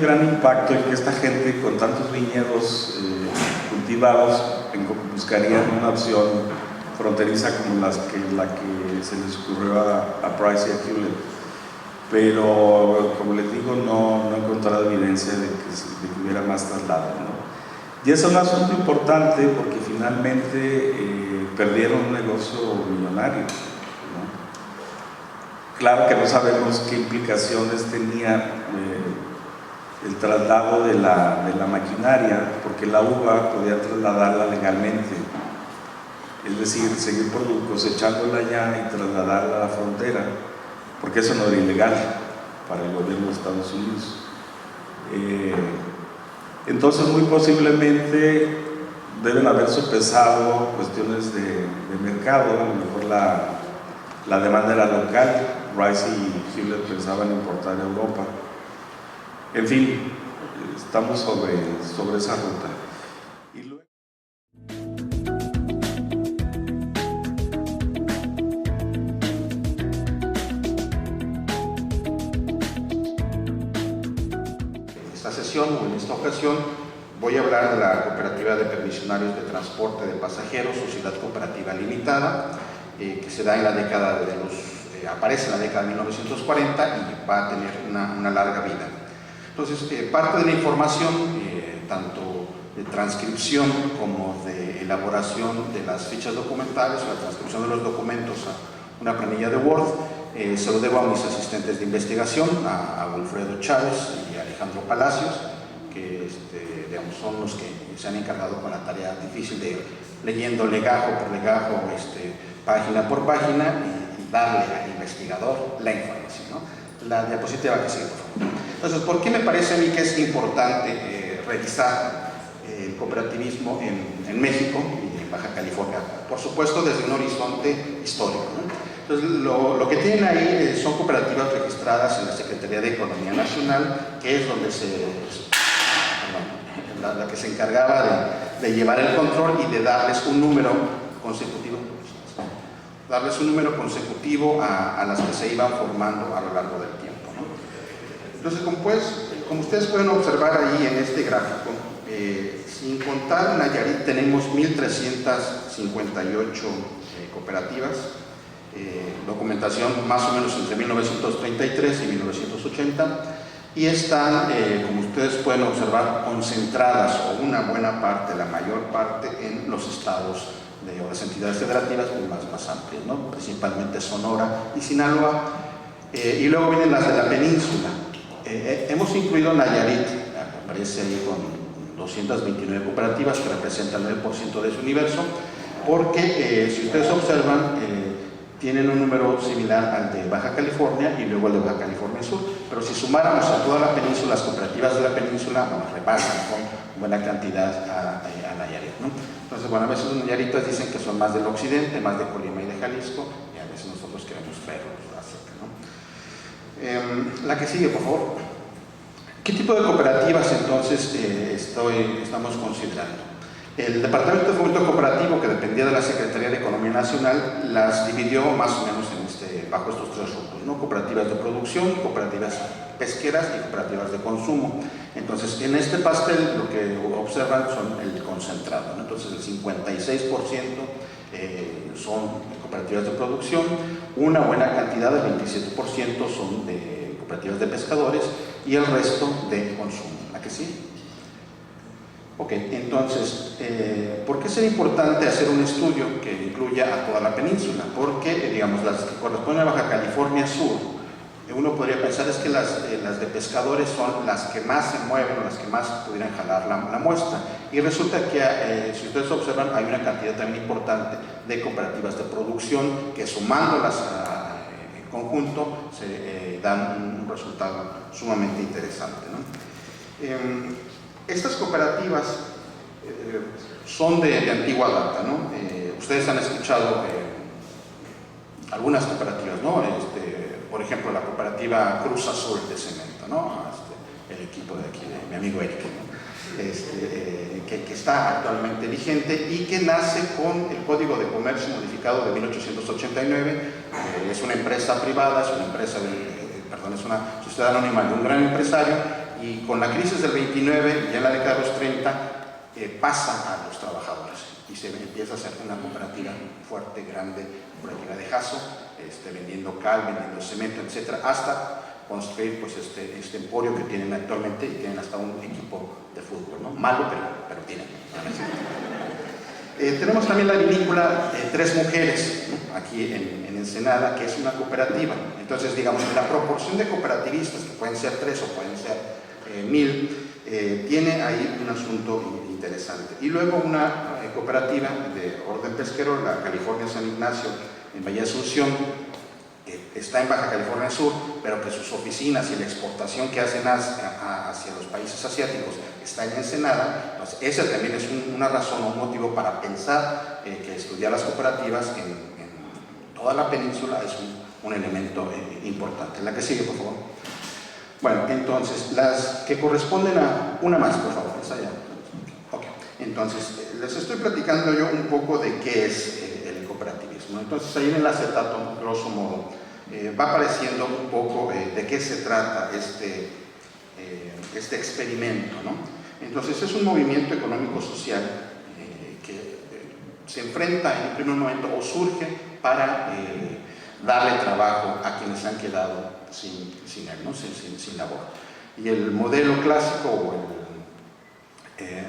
gran impacto en que esta gente con tantos viñedos cultivados buscarían una opción fronteriza como la que se les ocurrió a Price y a Hewlett. Pero, como les digo, no he encontrado evidencia de que hubiera más traslado, ¿no? Y es un asunto importante porque finalmente perdieron un negocio millonario, ¿no? Claro que no sabemos qué implicaciones tenía el traslado de la maquinaria, porque la uva podía trasladarla legalmente, es decir, seguir cosechándola allá y trasladarla a la frontera, porque eso no era ilegal para el gobierno de Estados Unidos. Entonces, muy posiblemente deben haber sopesado cuestiones de mercado, a lo mejor la demanda era local, Rice y Hewlett pensaban importar a Europa. En fin, estamos sobre esa ruta. Y luego... En esta ocasión voy a hablar de la Cooperativa de Permisionarios de Transporte de Pasajeros, Sociedad Cooperativa Limitada, que se da en la década aparece en la década de 1940 y va a tener una larga vida. Entonces, parte de la información, tanto de transcripción como de elaboración de las fichas documentales, o la transcripción de los documentos a una planilla de Word, se lo debo a mis asistentes de investigación, a Wilfredo Chávez y a Alejandro Palacios, que digamos, son los que se han encargado con la tarea difícil de leyendo legajo por legajo, página por página, y darle al investigador la información, ¿no? La diapositiva que sigue, por favor. Entonces, ¿por qué me parece a mí que es importante revisar el cooperativismo en México y en Baja California? Por supuesto, desde un horizonte histórico, ¿no? Entonces, lo que tienen ahí son cooperativas registradas en la Secretaría de Economía Nacional, que es donde la que se encargaba de llevar el control y de darles un número consecutivo, a las que se iban formando a lo largo del tiempo, ¿no? Entonces, como ustedes pueden observar ahí en este gráfico, sin contar Nayarit, tenemos 1.358 cooperativas, documentación más o menos entre 1933 y 1980, y están, como ustedes pueden observar, concentradas, o una buena parte, la mayor parte, en los estados o las entidades federativas pues, más amplias, ¿no? Principalmente Sonora y Sinaloa, y luego vienen las de la península. Hemos incluido Nayarit, aparece ahí con 229 cooperativas que representan el 9% de su universo, porque si ustedes observan, tienen un número similar al de Baja California y luego el de Baja California Sur, pero si sumáramos a toda la península, las cooperativas de la península, bueno, rebasan con buena cantidad a Nayarit, ¿no? Entonces, bueno, a veces los nayaritas dicen que son más del occidente, más de Colima y de Jalisco, y a veces nosotros queremos traerlos hacia acá, ¿no? La que sigue, por favor. ¿Qué tipo de cooperativas entonces estamos considerando? El Departamento de Fomento Cooperativo, que dependía de la Secretaría de Economía Nacional, las dividió más o menos bajo estos tres rubros, ¿no? Cooperativas de producción, cooperativas pesqueras y cooperativas de consumo. Entonces, en este pastel lo que observan son el concentrado, ¿no? Entonces, el 56% son cooperativas de producción, una buena cantidad, el 27% son de cooperativas de pescadores y el resto de consumo. ¿A que sí? Ok, entonces, ¿por qué será importante hacer un estudio que incluya a toda la península? Porque, digamos, las que corresponden a Baja California Sur, uno podría pensar es que las de pescadores son las que más se mueven o las que más pudieran jalar la muestra. Y resulta que, si ustedes observan, hay una cantidad también importante de cooperativas de producción que sumándolas en conjunto se dan un resultado sumamente interesante, ¿no? Estas cooperativas son de antigua data, ¿no? Ustedes han escuchado algunas cooperativas, ¿no? Por ejemplo, la cooperativa Cruz Azul de Cemento, ¿no? El equipo de aquí, de mi amigo Eric, ¿no? Que está actualmente vigente y que nace con el Código de Comercio modificado de 1889. Es una empresa privada, es una sociedad anónima de un gran empresario. Y con la crisis del 29 y en la década de los 30 pasa a los trabajadores y se empieza a hacer una cooperativa fuerte, grande, cooperativa de Jaso, vendiendo cal, vendiendo cemento, etcétera, hasta construir pues, este emporio que tienen actualmente y tienen hasta un equipo de fútbol, ¿no? Malo, pero tienen. Tenemos también la vinícola Tres Mujeres, ¿no? Aquí en Ensenada, que es una cooperativa. Entonces, digamos, la proporción de cooperativistas, que pueden ser 3 o pueden ser 1000, tiene ahí un asunto interesante. Y luego una cooperativa de orden pesquero, la California San Ignacio, en Valle Asunción, está en Baja California Sur, pero que sus oficinas y la exportación que hacen hacia los países asiáticos está en Ensenada. Entonces, esa también es una razón o un motivo para pensar que estudiar las cooperativas en toda la península es un elemento importante. La que sigue, por favor. Bueno, entonces, las que corresponden a... Una más, por favor, esa ya. Ok, entonces, les estoy platicando yo un poco de qué es el cooperativismo. Entonces, ahí en el acetato, grosso modo, va apareciendo un poco de qué se trata este experimento, ¿no? Entonces, es un movimiento económico-social que se enfrenta en un primer momento o surge para darle trabajo a quienes han quedado sin él, ¿no? sin labor. Y el modelo clásico, o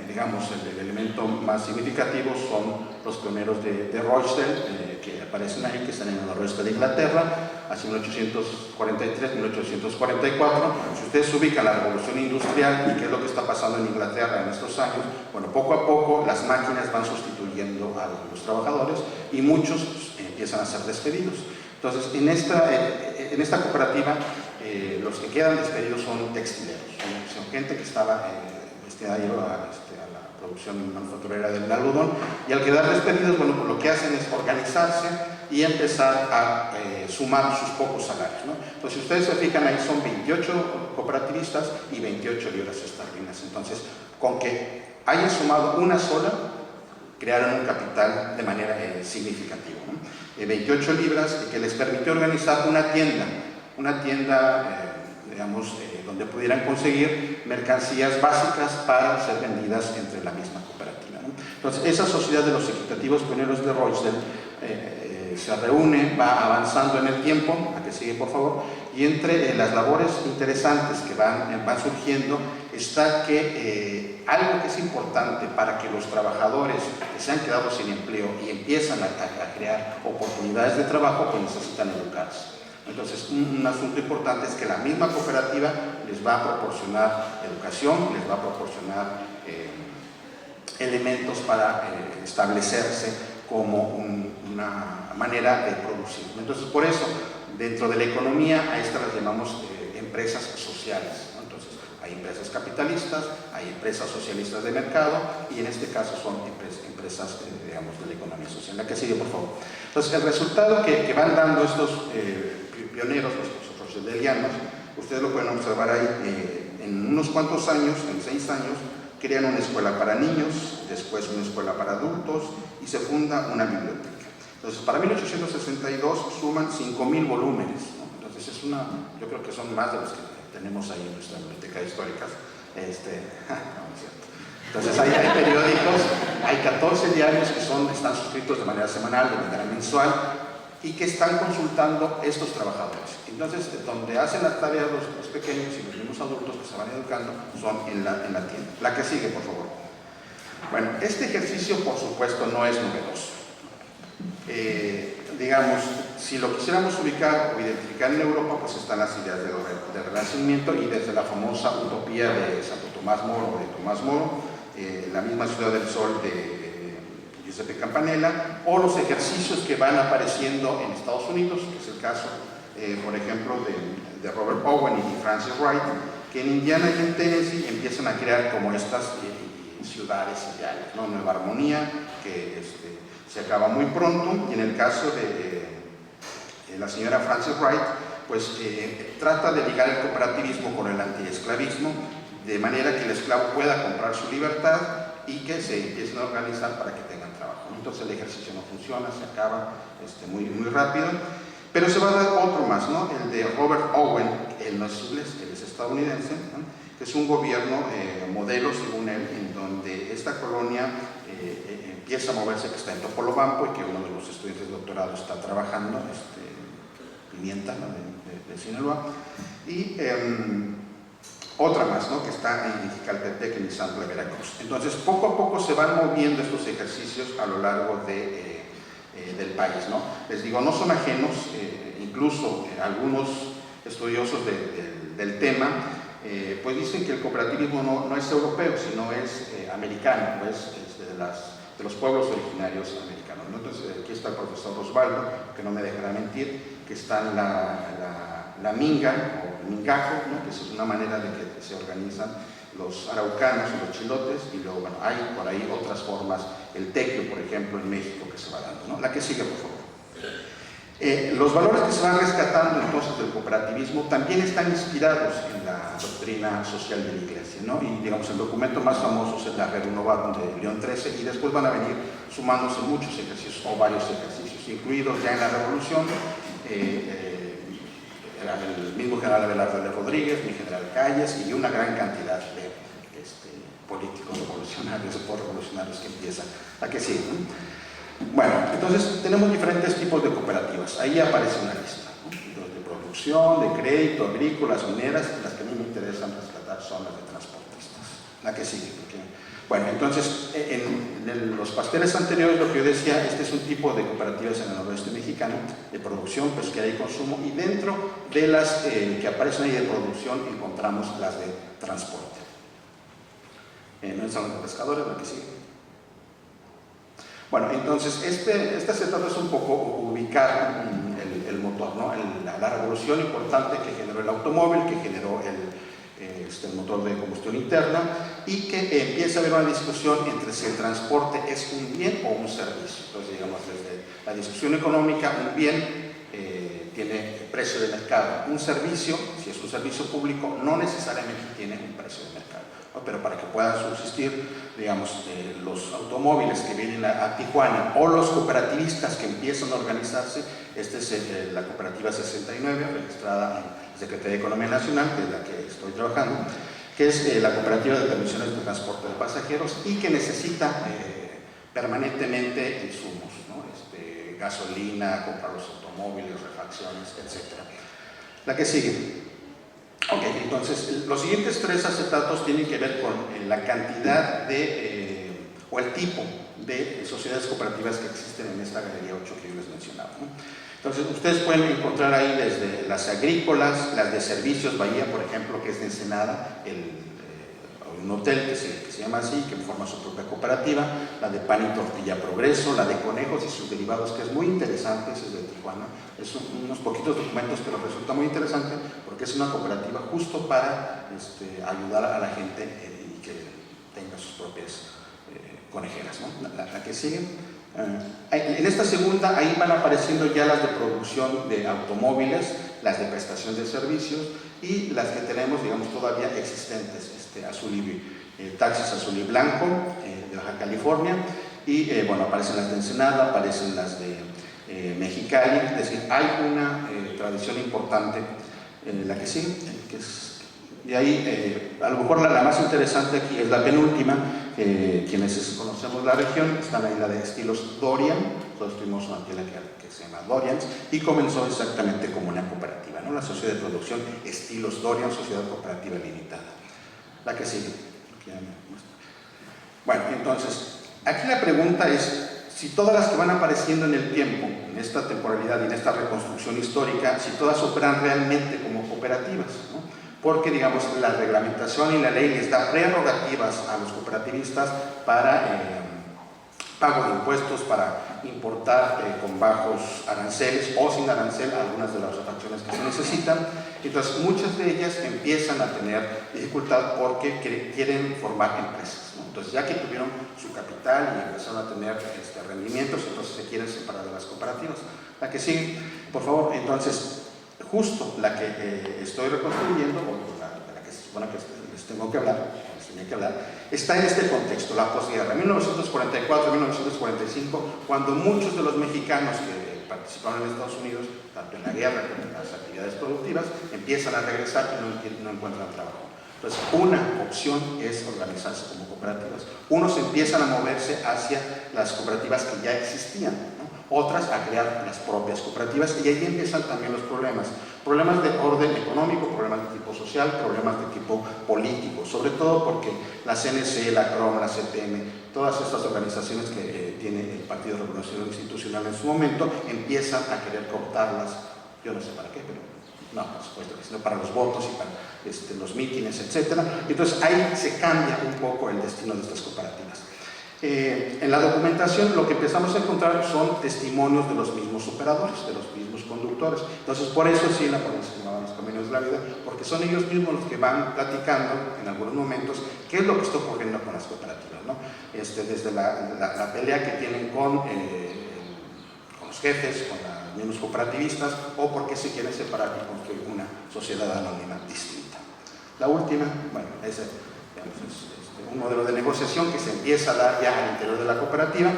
digamos, el elemento más significativo son los pioneros de Rochdale, que aparecen ahí, que están en el noroeste de Inglaterra, hacia 1843, 1844. Si ustedes se ubican la revolución industrial y qué es lo que está pasando en Inglaterra en estos años, bueno, poco a poco las máquinas van sustituyendo a los trabajadores y muchos empiezan a ser despedidos. Entonces, en esta cooperativa, los que quedan despedidos son textileros, son gente que estaba destinada a la producción manufacturera del algodón, y al quedar despedidos, bueno, pues lo que hacen es organizarse y empezar a sumar sus pocos salarios, ¿no? Entonces, si ustedes se fijan, ahí son 28 cooperativistas y 28 libras esterlinas. Entonces, con que hayan sumado una sola, crearon un capital de manera significativa, ¿no? 28 libras que les permitió organizar una tienda, digamos, donde pudieran conseguir mercancías básicas para ser vendidas entre la misma cooperativa, ¿no? Entonces, esa sociedad de los equitativos pioneros de Rochdale se reúne, va avanzando en el tiempo, la que sigue por favor, y entre las labores interesantes que van surgiendo está que algo que es importante para que los trabajadores que se han quedado sin empleo y empiezan a crear oportunidades de trabajo, pues necesitan educarse. Entonces, un asunto importante es que la misma cooperativa les va a proporcionar educación, les va a proporcionar elementos para establecerse como una manera de producir. Entonces, por eso, dentro de la economía, a estas las llamamos empresas sociales, ¿no? Entonces, hay empresas capitalistas, hay empresas socialistas de mercado, y en este caso son empresas, digamos, de la economía social. La que sigue, por favor. Entonces, el resultado que van dando estos pioneros, los rochdelianos, ustedes lo pueden observar ahí, en unos cuantos años, en 6 años, crean una escuela para niños, después una escuela para adultos, y se funda una biblioteca. Entonces, para 1862 suman 5.000 volúmenes, ¿no? Entonces, yo creo que son más de los que tenemos ahí en nuestra biblioteca histórica. No, no es cierto. Entonces, hay periódicos, hay 14 diarios que están suscritos de manera semanal, de manera mensual, y que están consultando estos trabajadores. Entonces, donde hacen las tareas los pequeños y los mismos adultos que se van educando son en la tienda. La que sigue, por favor. Bueno, este ejercicio, por supuesto, no es novedoso. Digamos, si lo quisiéramos ubicar o identificar en Europa, pues están las ideas del Renacimiento y desde la famosa utopía de Santo Tomás Moro, de Tomás Moro, la misma Ciudad del Sol de Giuseppe Campanella, o los ejercicios que van apareciendo en Estados Unidos, que es el caso, por ejemplo, de Robert Owen y Francis Wright, que en Indiana y en Tennessee empiezan a crear como estas ciudades ideales, ¿no? Nueva Armonía, que se acaba muy pronto, y en el caso de la señora Francis Wright, pues trata de ligar el cooperativismo con el antiesclavismo, de manera que el esclavo pueda comprar su libertad y que se empiecen a organizar para que tengan trabajo. Entonces el ejercicio no funciona, se acaba muy rápido, pero se va a dar otro más, ¿no? El de Robert Owen, él no es inglés, él es estadounidense, ¿no? Que es un gobierno modelo, según él, en donde esta colonia empieza a moverse, que está en Topolobampo, y que uno de los estudiantes de doctorado está trabajando, Pimienta, ¿no? de Sinaloa, y otra más, ¿no? Que está en Jicaltepec, en Ixantla, Veracruz. Entonces, poco a poco se van moviendo estos ejercicios a lo largo del país, ¿no? Les digo, no son ajenos, incluso algunos estudiosos del tema, pues dicen que el cooperativismo no es europeo, sino es americano, es de los pueblos originarios americanos, ¿no? Entonces, aquí está el profesor Osvaldo, que no me dejará mentir, que está en la minga, o el mingajo, ¿no? Que es una manera de que se organizan los araucanos y los chilotes, y luego, bueno, hay por ahí otras formas, el tequio, por ejemplo, en México, que se va dando, ¿no? La que sigue, por favor. Los valores que se van rescatando entonces del cooperativismo también están inspirados en la doctrina social de la Iglesia, ¿no? Y digamos, el documento más famoso es el Rerum Novarum de León XIII, y después van a venir sumándose muchos ejercicios, o varios ejercicios, incluidos ya en la Revolución, el mismo general Abelardo de Rodríguez, mi general Calles, y una gran cantidad de políticos revolucionarios o por-revolucionarios que empiezan. ¿A qué sigue? Bueno, entonces tenemos diferentes tipos de cooperativas. Ahí aparece una lista, ¿no? Los de producción, de crédito, agrícolas, mineras, y las que a mí me interesan rescatar son las de transportistas. La que sigue, porque, bueno, entonces en los pasteles anteriores, lo que yo decía, este es un tipo de cooperativas en el noroeste mexicano, de producción, pesquera y consumo, y dentro de las que aparecen ahí de producción encontramos las de transporte. No son los pescadores, la que sigue. Bueno, entonces, esta se trata es un poco ubicar el motor, ¿no? La revolución importante que generó el automóvil, que generó el motor de combustión interna, y que empieza a haber una discusión entre si el transporte es un bien o un servicio. Entonces, digamos, desde la discusión económica, un bien tiene precio de mercado. Un servicio, si es un servicio público, no necesariamente tiene un precio de mercado, ¿no? Pero para que puedan subsistir, digamos, los automóviles que vienen a Tijuana, o los cooperativistas que empiezan a organizarse, esta es la cooperativa 69, registrada en la Secretaría de Economía Nacional, que es la que estoy trabajando, que es la cooperativa de permisiones de transporte de pasajeros, y que necesita permanentemente insumos, ¿no? gasolina, comprar los automóviles, refacciones, etc. La que sigue. Ok, entonces los siguientes 3 acetatos tienen que ver con la cantidad o el tipo de sociedades cooperativas que existen en esta galería 8 que yo les mencionaba, ¿no? Entonces ustedes pueden encontrar ahí desde las agrícolas, las de servicios, Bahía por ejemplo, que es de Ensenada, un hotel que se llama así, que forma su propia cooperativa, la de Pan y Tortilla Progreso, la de Conejos y sus derivados, que es muy interesante, ese es de Tijuana, es unos poquitos documentos, pero resulta muy interesante porque es una cooperativa justo para ayudar a la gente y que tenga sus propias conejeras, ¿no? La que sigue. En esta segunda, ahí van apareciendo ya las de producción de automóviles, las de prestación de servicios y las que tenemos, digamos, todavía existentes, taxis azul y blanco de Baja California y, bueno, aparecen las de Ensenada, aparecen las de Mexicali, es decir, hay una tradición importante, la que sigue, y ahí, a lo mejor la más interesante aquí es la penúltima, quienes conocemos la región, están ahí la de estilos Dorian, nosotros tuvimos una tienda que se llama Dorians, y comenzó exactamente como una cooperativa, ¿no? La sociedad de producción Estilos Dorian, Sociedad Cooperativa Limitada. La que sigue. Bueno, entonces, aquí la pregunta es, si todas las que van apareciendo en el tiempo, en esta temporalidad y en esta reconstrucción histórica, si todas operan realmente como cooperativas, ¿no? Porque, digamos, la reglamentación y la ley les da prerrogativas a los cooperativistas para pago de impuestos, para importar con bajos aranceles o sin arancel algunas de las refacciones que se necesitan. Entonces, muchas de ellas empiezan a tener dificultad porque quieren formar empresas, ¿no? Entonces, ya que tuvieron su capital y empezaron a tener rendimientos, entonces se quieren separar de las cooperativas. La que sigue, por favor. Entonces, justo la que estoy reconstruyendo, o la que se supone que les tengo que hablar, está en este contexto, la posguerra, 1944-1945, cuando muchos de los mexicanos que participaron en Estados Unidos, tanto en la guerra como en las actividades productivas, empiezan a regresar y no encuentran trabajo. Entonces, una opción es organizarse como cooperativas. Unos empiezan a moverse hacia las cooperativas que ya existían, ¿no? Otras a crear las propias cooperativas, y ahí empiezan también los problemas de orden económico, problemas de tipo social, problemas de tipo político, sobre todo porque la CNC, la CROM, la CTM, todas estas organizaciones que tiene el Partido Revolucionario Institucional en su momento, empiezan a querer cooptarlas, yo no sé para qué, pero no, por supuesto que sino para los votos y para los mítines, etc. Entonces ahí se cambia un poco el destino de estas cooperativas. En la documentación lo que empezamos a encontrar son testimonios de los mismos operadores, de los mismos conductores. Entonces, por eso sí la ponencia se llama Los Caminos de la Vida, porque son ellos mismos los que van platicando en algunos momentos qué es lo que está ocurriendo con las cooperativas, ¿no? Desde la pelea que tienen con los jefes, con los mismos cooperativistas, o por qué se quieren separar y construir una sociedad anónima distinta. La última, bueno, es un modelo de negociación que se empieza a dar ya al interior de la cooperativa,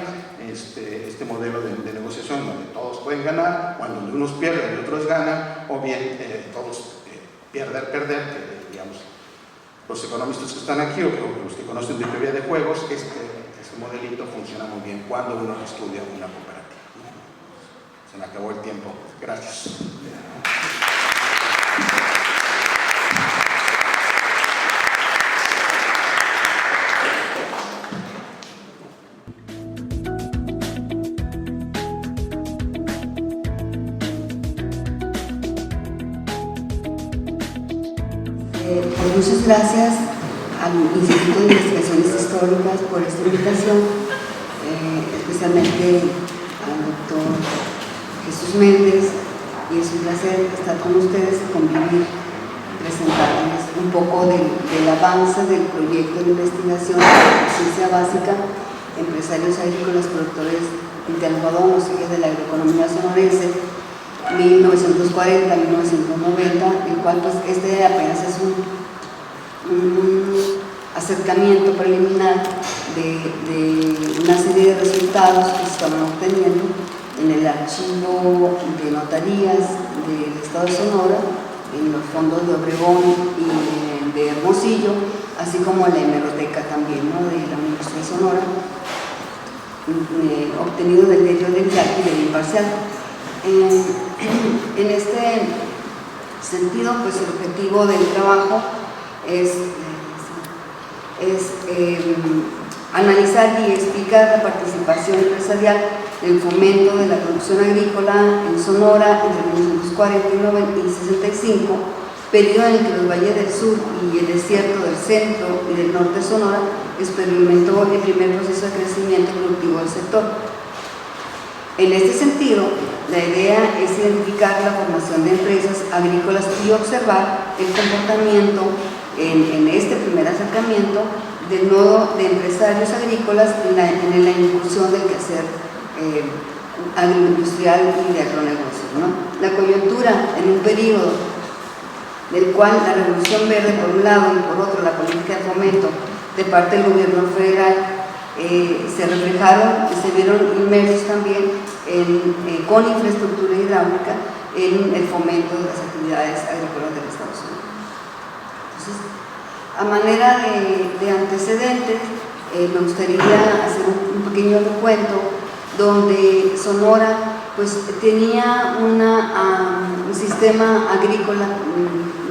este modelo de negociación donde todos pueden ganar, cuando unos pierden y otros ganan, o bien todos perder, que digamos, los economistas que están aquí o los que conocen de teoría de juegos, este modelito funciona muy bien cuando uno estudia una cooperativa. Se me acabó el tiempo. Gracias. Muchas gracias al Instituto de Investigaciones Históricas por esta invitación, especialmente al doctor Jesús Méndez, y es un placer estar con ustedes y convivir, presentarles un poco del avance del proyecto de investigación de ciencia básica, empresarios agrícolas, productores de algodón, o sea, de la agroeconomía sonorense, 1940-1990, el cual pues apenas es un acercamiento preliminar de una serie de resultados que se estaban obteniendo en el archivo de notarías del Estado de Sonora, en los fondos de Obregón y de Hermosillo, así como en la hemeroteca también, ¿no?, de la Universidad de Sonora. obtenido del medio del Yaqui y del Imparcial. En este sentido, pues el objetivo del trabajo es analizar y explicar la participación empresarial del fomento de la producción agrícola en Sonora entre 1940 y 65, periodo en el que los valles del sur y el desierto del centro y del norte de Sonora experimentó el primer proceso de crecimiento productivo del sector. En este sentido, la idea es identificar la formación de empresas agrícolas y observar el comportamiento en este primer acercamiento del nodo de empresarios agrícolas en la incursión del quehacer agroindustrial y de agronegocio, ¿no? La coyuntura en un periodo del cual la Revolución Verde por un lado y por otro la política de fomento de parte del gobierno federal se reflejaron y se vieron inmersos también con infraestructura hidráulica en el fomento de las actividades agrícolas del Estados Unidos. Entonces, a manera de antecedentes, me gustaría hacer un pequeño recuento donde Sonora pues tenía un sistema agrícola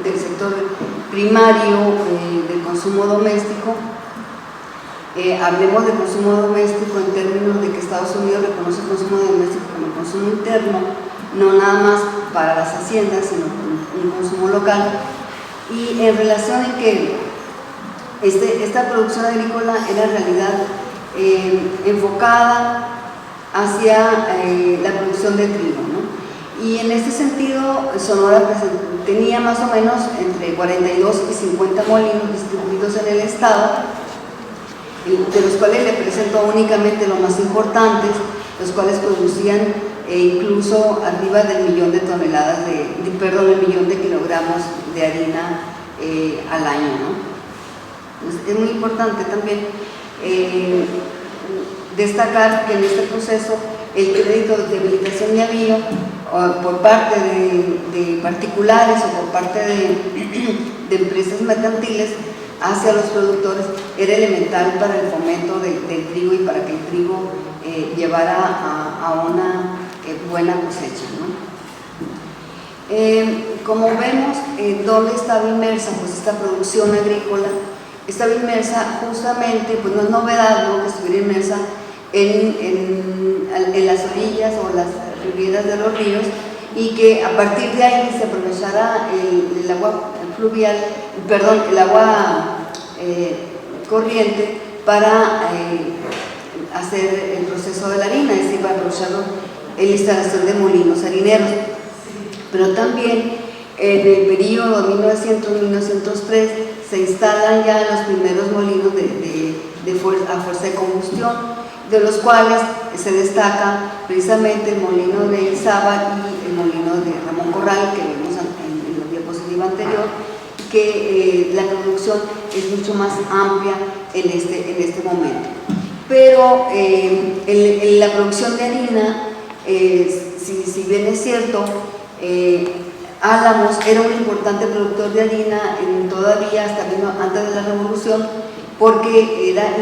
del sector primario del consumo doméstico. Hablemos de consumo doméstico en términos de que Estados Unidos reconoce el consumo doméstico como el consumo interno, no nada más para las haciendas, sino un consumo local. Y en relación en que esta producción agrícola era en realidad enfocada hacia la producción de trigo, ¿no? Y en este sentido, Sonora tenía más o menos entre 42 y 50 molinos distribuidos en el estado, de los cuales le presento únicamente los más importantes, los cuales producían incluso arriba del 1.000.000 de toneladas el 1.000.000 de kilogramos de harina al año, ¿no? Entonces, es muy importante también destacar que en este proceso el crédito de habilitación de avío por parte de particulares o por parte de empresas mercantiles hacia los productores era elemental para el fomento del trigo y para que el trigo llevara a una buena cosecha, ¿no? Como vemos, ¿dónde estaba inmersa pues esta producción agrícola? Estaba inmersa justamente, pues no es novedad, ¿no?, que estuviera inmersa en las orillas o las riberas de los ríos, y que a partir de ahí se aprovechara el agua fluvial, perdón, el agua corriente para hacer el proceso de la harina, es decir, para aprovechar la instalación de molinos harineros. Pero también en el periodo 1900-1903 se instalan ya los primeros molinos a fuerza de combustión, de los cuales se destaca precisamente el molino de Izaba y el molino de Ramón Corral, que vemos en la diapositiva anterior, que la producción es mucho más amplia en este momento. Pero la producción de harina, si bien es cierto, Álamos era un importante productor de harina todavía hasta antes de la Revolución, porque era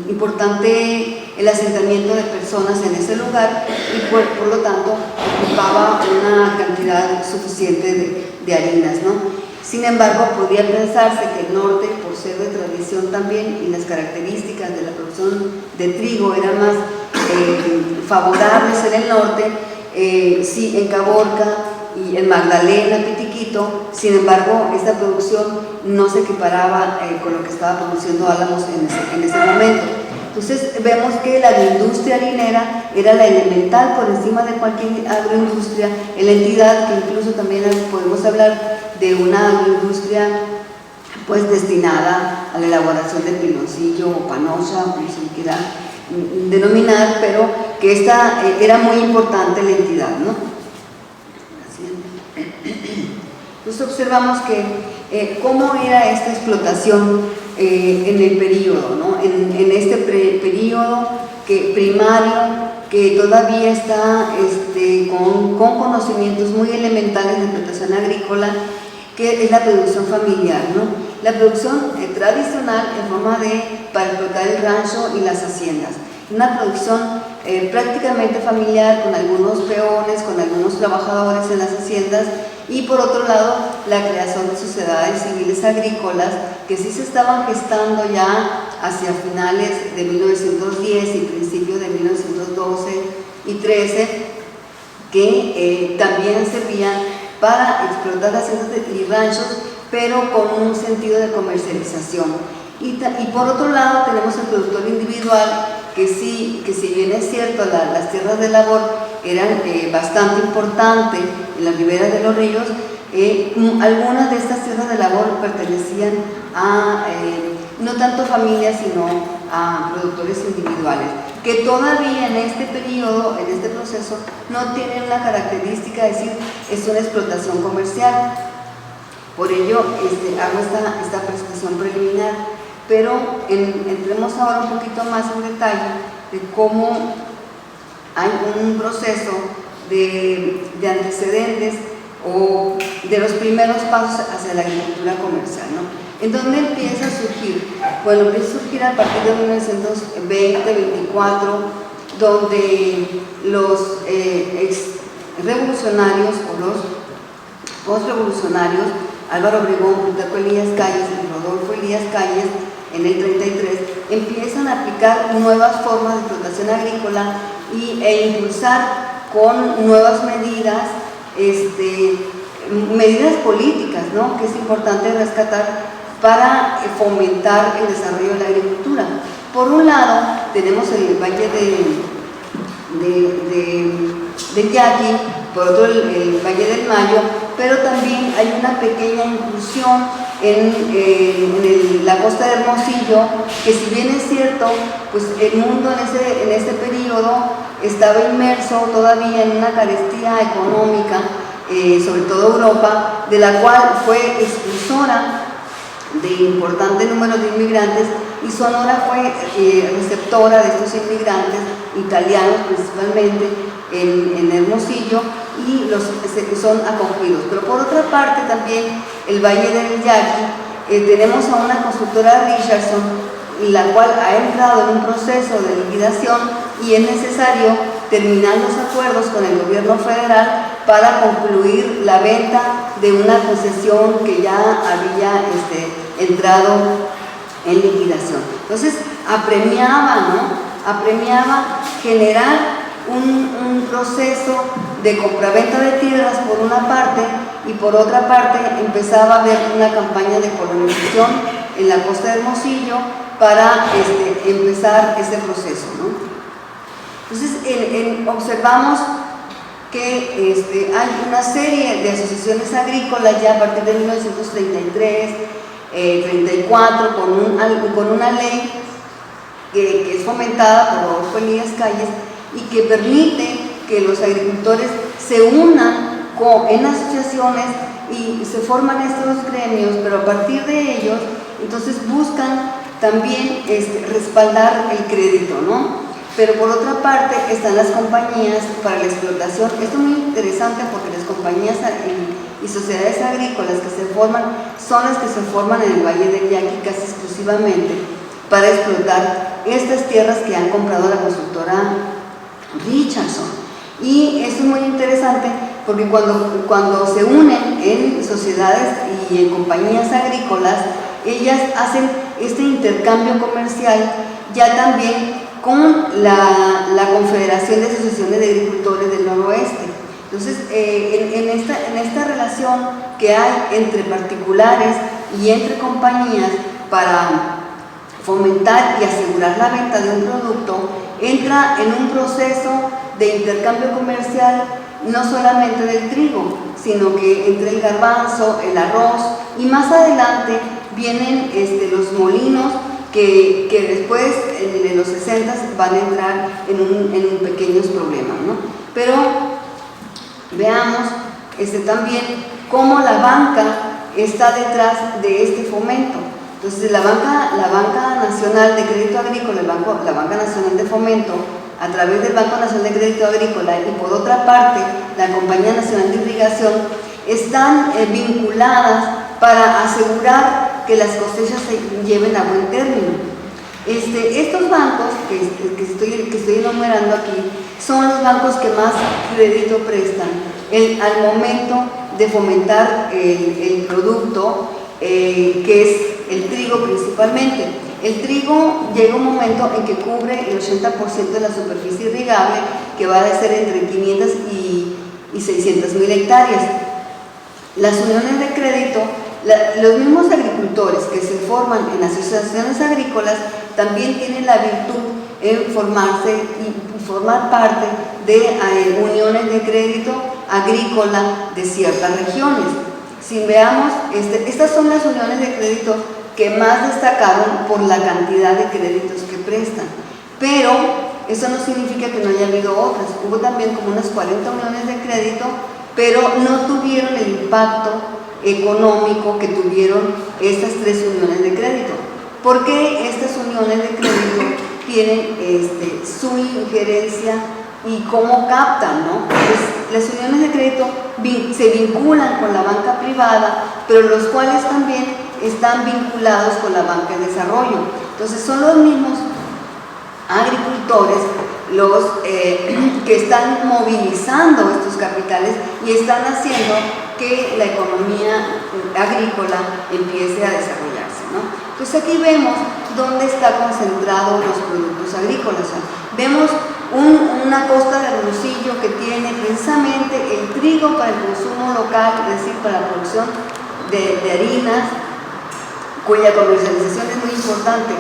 importante el asentamiento de personas en ese lugar y por lo tanto ocupaba una cantidad suficiente de harinas, ¿no? Sin embargo, podría pensarse que el norte, por ser de tradición también y las características de la producción de trigo eran más favorables en el norte, sí, en Caborca y en Magdalena, Pitiquito. Sin embargo, esta producción no se equiparaba con lo que estaba produciendo Álamos en ese momento. Entonces vemos que la agroindustria harinera era la elemental por encima de cualquier agroindustria, en la entidad, que incluso también podemos hablar de una agroindustria pues destinada a la elaboración de piloncillo o panocha, como se quiera denominar, pero que esta era muy importante la entidad, ¿no? Entonces observamos que cómo era esta explotación en el periodo, ¿no? En este periodo primario, que todavía está con conocimientos muy elementales de explotación agrícola, que es la producción familiar, ¿no? la producción tradicional en forma para explotar el rancho y las haciendas. Una producción prácticamente familiar, con algunos peones, con algunos trabajadores en las haciendas, y por otro lado la creación de sociedades civiles agrícolas que sí se estaban gestando ya hacia finales de 1910 y principios de 1912 y 13, que también servían para explotar haciendas y ranchos, pero con un sentido de comercialización. Y por otro lado tenemos el productor individual, que si bien es cierto, las tierras de labor eran bastante importantes en las riberas de los ríos, algunas de estas tierras de labor pertenecían a no tanto familias, sino a productores individuales, que todavía en este periodo, en este proceso, no tienen la característica de decir es una explotación comercial. Por ello hago esta presentación preliminar, pero entremos ahora un poquito más en detalle de cómo hay un proceso de antecedentes o de los primeros pasos hacia la agricultura comercial, ¿no? ¿En dónde empieza a surgir? Bueno, empieza a surgir a partir de 1920-24, donde los revolucionarios o los postrevolucionarios, Álvaro Obregón, Plutarco Elías Calles y Rodolfo Elías Calles, en el 33, empiezan a aplicar nuevas formas de explotación agrícola e impulsar con nuevas medidas, medidas políticas, ¿no?, que es importante rescatar para fomentar el desarrollo de la agricultura. Por un lado, tenemos el Valle de Yaqui, por otro el Valle del Mayo, pero también hay una pequeña incursión en la costa de Hermosillo, que si bien es cierto, pues el mundo en ese periodo estaba inmerso todavía en una carestía económica, sobre todo Europa, de la cual fue expulsora de importante número de inmigrantes, y Sonora fue receptora de estos inmigrantes italianos principalmente en Hermosillo, y son acogidos. Pero por otra parte también el Valle del Yaqui, tenemos a una constructora Richardson, la cual ha entrado en un proceso de liquidación, y es necesario terminar los acuerdos con el gobierno federal para concluir la venta de una concesión que ya había entrado en liquidación. Entonces apremiaba generar un proceso de compraventa de tierras por una parte, y por otra parte empezaba a haber una campaña de colonización en la costa de Hermosillo para empezar ese proceso, ¿no? Entonces observamos que hay una serie de asociaciones agrícolas ya a partir de 1933, 34, con una ley que es fomentada por Rodolfo Elías Calles, y que permite que los agricultores se unan en asociaciones y se forman estos gremios, pero a partir de ellos entonces buscan también respaldar el crédito, ¿no? Pero por otra parte están las compañías para la explotación. Esto es muy interesante porque las compañías y sociedades agrícolas que se forman son las que se forman en el Valle del Yaqui casi exclusivamente para explotar estas tierras que han comprado la constructora Richardson. Y esto es muy interesante porque cuando se unen en sociedades y en compañías agrícolas, ellas hacen este intercambio comercial ya también con la Confederación de Asociaciones de Agricultores del Noroeste. Entonces, en esta relación que hay entre particulares y entre compañías para fomentar y asegurar la venta de un producto, entra en un proceso de intercambio comercial no solamente del trigo, sino que entre el garbanzo, el arroz, y más adelante vienen los molinos que después en los 60 van a entrar en pequeños problemas, ¿no? Pero veamos también cómo la banca está detrás de este fomento. Entonces la banca nacional de crédito agrícola, la banca nacional de fomento, a través del Banco Nacional de Crédito Agrícola, y por otra parte la Compañía Nacional de Irrigación, están vinculadas para asegurar que las cosechas se lleven a buen término. Estos bancos que estoy enumerando aquí son los bancos que más crédito prestan al momento de fomentar el producto, que es el trigo principalmente. El trigo llega un momento en que cubre el 80% de la superficie irrigable, que va a ser entre 500 y 600.000 hectáreas. Las uniones de crédito, los mismos agricultores que se forman en asociaciones agrícolas también tienen la virtud en formarse y formar parte de uniones de crédito agrícola de ciertas regiones. Si veamos, estas son las uniones de crédito que más destacaron por la cantidad de créditos que prestan, pero eso no significa que no haya habido otras. Hubo también como unas 40 uniones de crédito, pero no tuvieron el impacto económico que tuvieron estas 3 uniones de crédito. ¿Por qué estas uniones de crédito tienen su injerencia y cómo captan, ¿no? Pues, las uniones de crédito se vinculan con la banca privada, pero los cuales también están vinculados con la banca de desarrollo. Entonces son los mismos agricultores los que están movilizando estos capitales y están haciendo que la economía agrícola empiece a desarrollarse, ¿no? Entonces aquí vemos dónde está concentrado los productos agrícolas. Vemos una costa de Hermosillo que tiene precisamente el trigo para el consumo local, es decir, para la producción de harinas, cuya comercialización es muy importante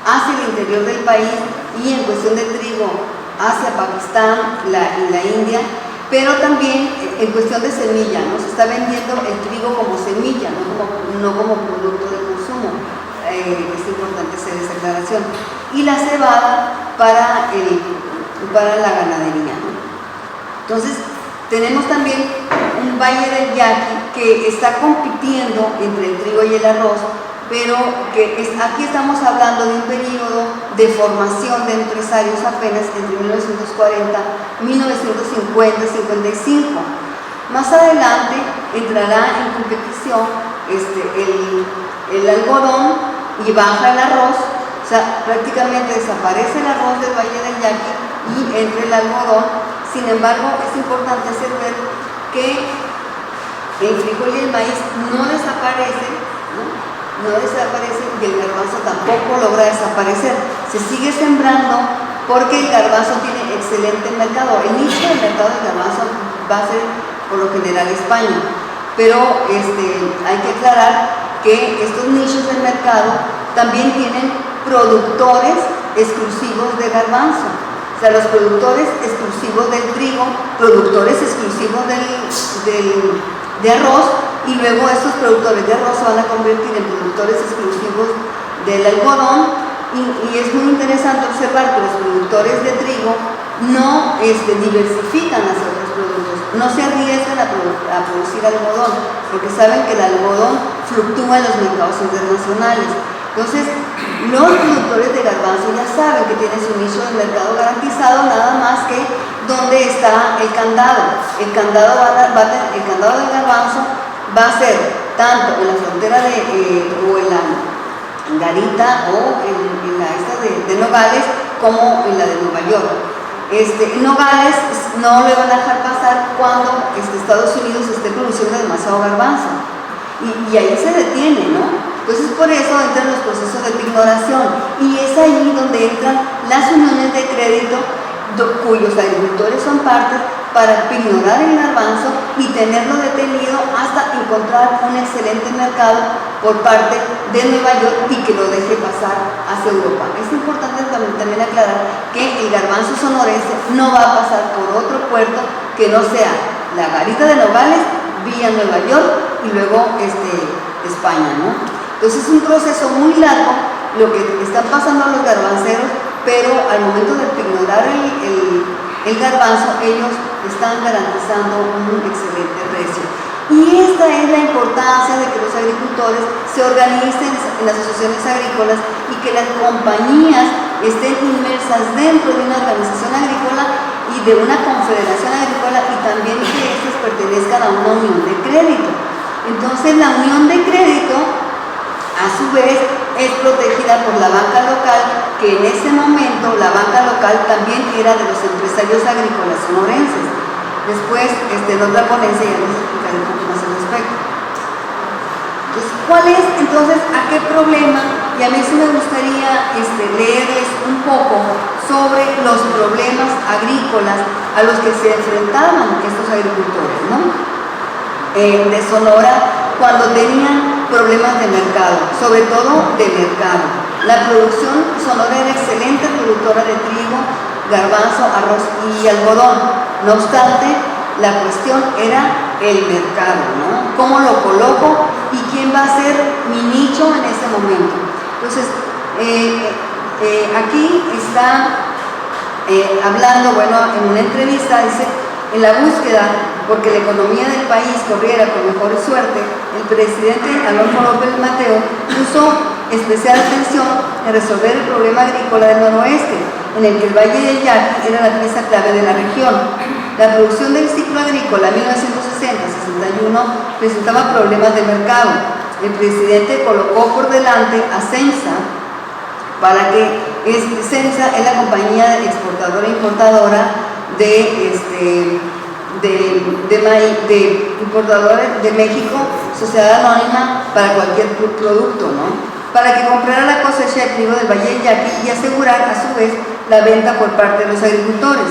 hacia el interior del país y en cuestión de trigo hacia Pakistán y la India, pero también en cuestión de semilla, ¿no? Se está vendiendo el trigo como semilla, no como producto de consumo. Es importante hacer esa aclaración. Y la cebada para la ganadería, ¿no? Entonces, tenemos también un valle del Yaqui que está compitiendo entre el trigo y el arroz, pero aquí estamos hablando de un periodo de formación de empresarios apenas entre 1940, 1950, 55. Más adelante entrará en competición el algodón y baja el arroz, o sea, prácticamente desaparece el arroz del Valle del Yaqui y entra el algodón. Sin embargo, es importante hacer ver que el frijol y el maíz no desaparecen, no desaparecen, y el garbanzo tampoco logra desaparecer. Se sigue sembrando porque el garbanzo tiene excelente mercado. El nicho del mercado del garbanzo va a ser por lo general España, pero hay que aclarar que estos nichos del mercado también tienen productores exclusivos de garbanzo, o sea, los productores exclusivos del trigo, productores exclusivos de arroz, y luego estos productores de arroz se van a convertir en productores exclusivos del algodón, y es muy interesante observar que los productores de trigo no diversifican hacia otros productos, no se arriesgan a producir algodón, porque saben que el algodón fluctúa en los mercados internacionales. Entonces, los productores de garbanzo ya saben que tienen su nicho de mercado garantizado, nada más que dónde está el candado. El candado del garbanzo va a ser tanto en la frontera o en la Garita o en la de Nogales, como en la de Nueva York. En Nogales no le van a dejar pasar cuando Estados Unidos esté produciendo demasiado garbanzo, y ahí se detiene, ¿no? Entonces por eso entran los procesos de pignoración, y es ahí donde entran las uniones de crédito cuyos agricultores son partes para pignorar el garbanzo y tenerlo detenido hasta encontrar un excelente mercado por parte de Nueva York y que lo deje pasar hacia Europa. Es importante también aclarar que el garbanzo sonorense no va a pasar por otro puerto que no sea la Garita de Nogales vía Nueva York y luego España, ¿no? Entonces es un proceso muy largo lo que están pasando a los garbanceros, pero al momento de pignorar el garbanzo, ellos están garantizando un excelente precio. Y esta es la importancia de que los agricultores se organicen en las asociaciones agrícolas y que las compañías estén inmersas dentro de una organización agrícola y de una confederación agrícola, y también que estas pertenezcan a una unión de crédito. Entonces la unión de crédito a su vez es protegida por la banca local, que en ese momento la banca local también era de los empresarios agrícolas sonorenses. Después, en otra ponencia ya les explicaré un poco más al respecto. Entonces, ¿cuál es entonces a qué problema? Y a mí sí me gustaría leerles un poco sobre los problemas agrícolas a los que se enfrentaban estos agricultores, ¿no? De Sonora, cuando tenían problemas de mercado, sobre todo de mercado. La producción Sonora era excelente productora de trigo, garbanzo, arroz y algodón. No obstante, la cuestión era el mercado, ¿no? ¿Cómo lo coloco y quién va a ser mi nicho en ese momento? Entonces, aquí está hablando, bueno, en una entrevista, dice, en la búsqueda, porque la economía del país corriera con mejor suerte, el presidente Alfonso López Mateo puso especial atención en resolver el problema agrícola del noroeste, en el que el Valle del Yaqui era la pieza clave de la región. La producción del ciclo agrícola 1960-61 presentaba problemas de mercado. El presidente colocó por delante a Censa, para que Censa es la compañía exportadora e importadora de México, sociedad anónima para cualquier producto, ¿no? Para que comprara la cosecha de trigo del Valle del Yaqui y asegurar a su vez la venta por parte de los agricultores.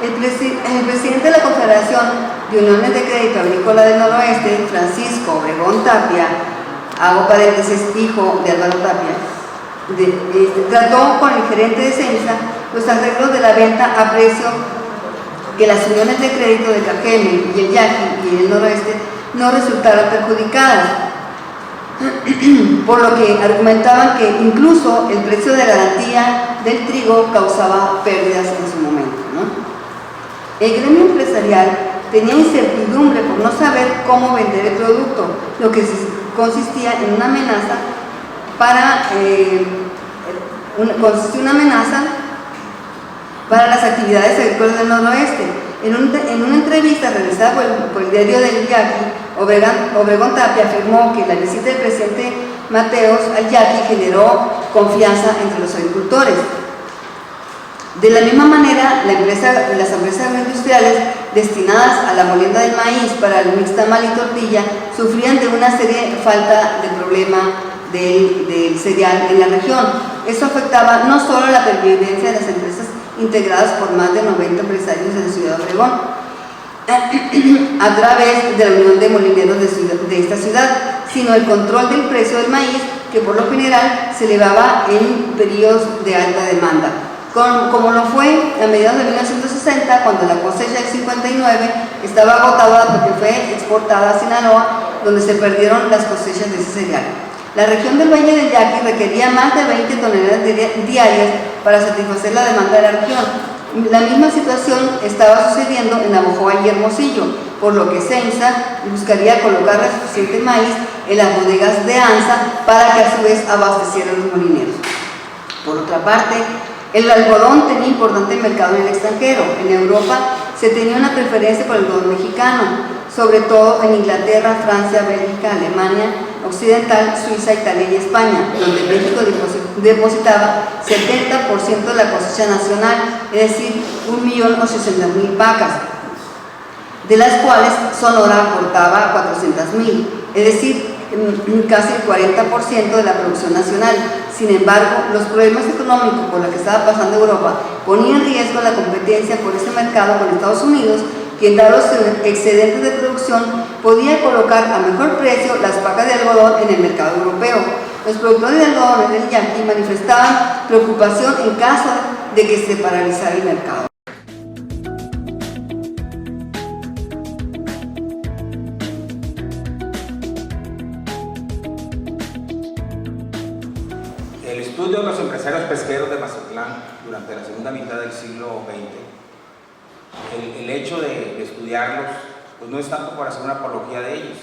El presidente de la Confederación de Uniones de Crédito Agrícola del Noroeste, Francisco Obregón Tapia, hago paréntesis, hijo de Álvaro Tapia, trató con el gerente de Censa los arreglos de la venta a precio que las uniones de crédito de Cajeme y el Yaqui y el Noroeste no resultaran perjudicadas, por lo que argumentaban que incluso el precio de garantía del trigo causaba pérdidas en su momento, ¿no? El gremio empresarial tenía incertidumbre por no saber cómo vender el producto, lo que consistía en una amenaza para las actividades agrícolas del noroeste. En una entrevista realizada por el diario del Yaqui, Obregón Tapia afirmó que la visita del presidente Mateos al Yaqui generó confianza entre los agricultores. De la misma manera, las empresas agroindustriales destinadas a la molienda del maíz para el mixtamal y tortilla sufrían de una seria falta de problema del cereal en la región. Eso afectaba no solo la pervivencia de las empresas integradas por más de 90 empresarios de Ciudad Obregón, a través de la Unión de Molineros de esta ciudad, sino el control del precio del maíz, que por lo general se elevaba en periodos de alta demanda, como lo fue a mediados de 1960, cuando la cosecha del 59 estaba agotada porque fue exportada a Sinaloa, donde se perdieron las cosechas de ese cereal. La región del Valle del Yaqui requería más de 20 toneladas diarias para satisfacer la demanda de la región. La misma situación estaba sucediendo en Navojoa y Hermosillo, por lo que Censa buscaría colocar suficiente maíz en las bodegas de ANSA para que a su vez abastecieran los molineros. Por otra parte, el algodón tenía importante mercado en el extranjero. En Europa se tenía una preferencia por el algodón mexicano, sobre todo en Inglaterra, Francia, Bélgica, Alemania Occidental, Suiza, Italia y España, donde México depositaba 70% de la cosecha nacional, es decir, 1.800.000 vacas, de las cuales Sonora aportaba 400.000, es decir, casi el 40% de la producción nacional. Sin embargo, los problemas económicos por los que estaba pasando Europa ponían en riesgo la competencia por ese mercado con Estados Unidos, quien dado los excedentes de producción podía colocar a mejor precio las vacas de algodón en el mercado europeo. Los productores de algodón del Yaqui manifestaban preocupación en caso de que se paralizara el mercado. El estudio de los empresarios pesqueros de Mazatlán durante la segunda mitad del siglo XX, el hecho de estudiarlos, pues no es tanto por hacer una apología de ellos,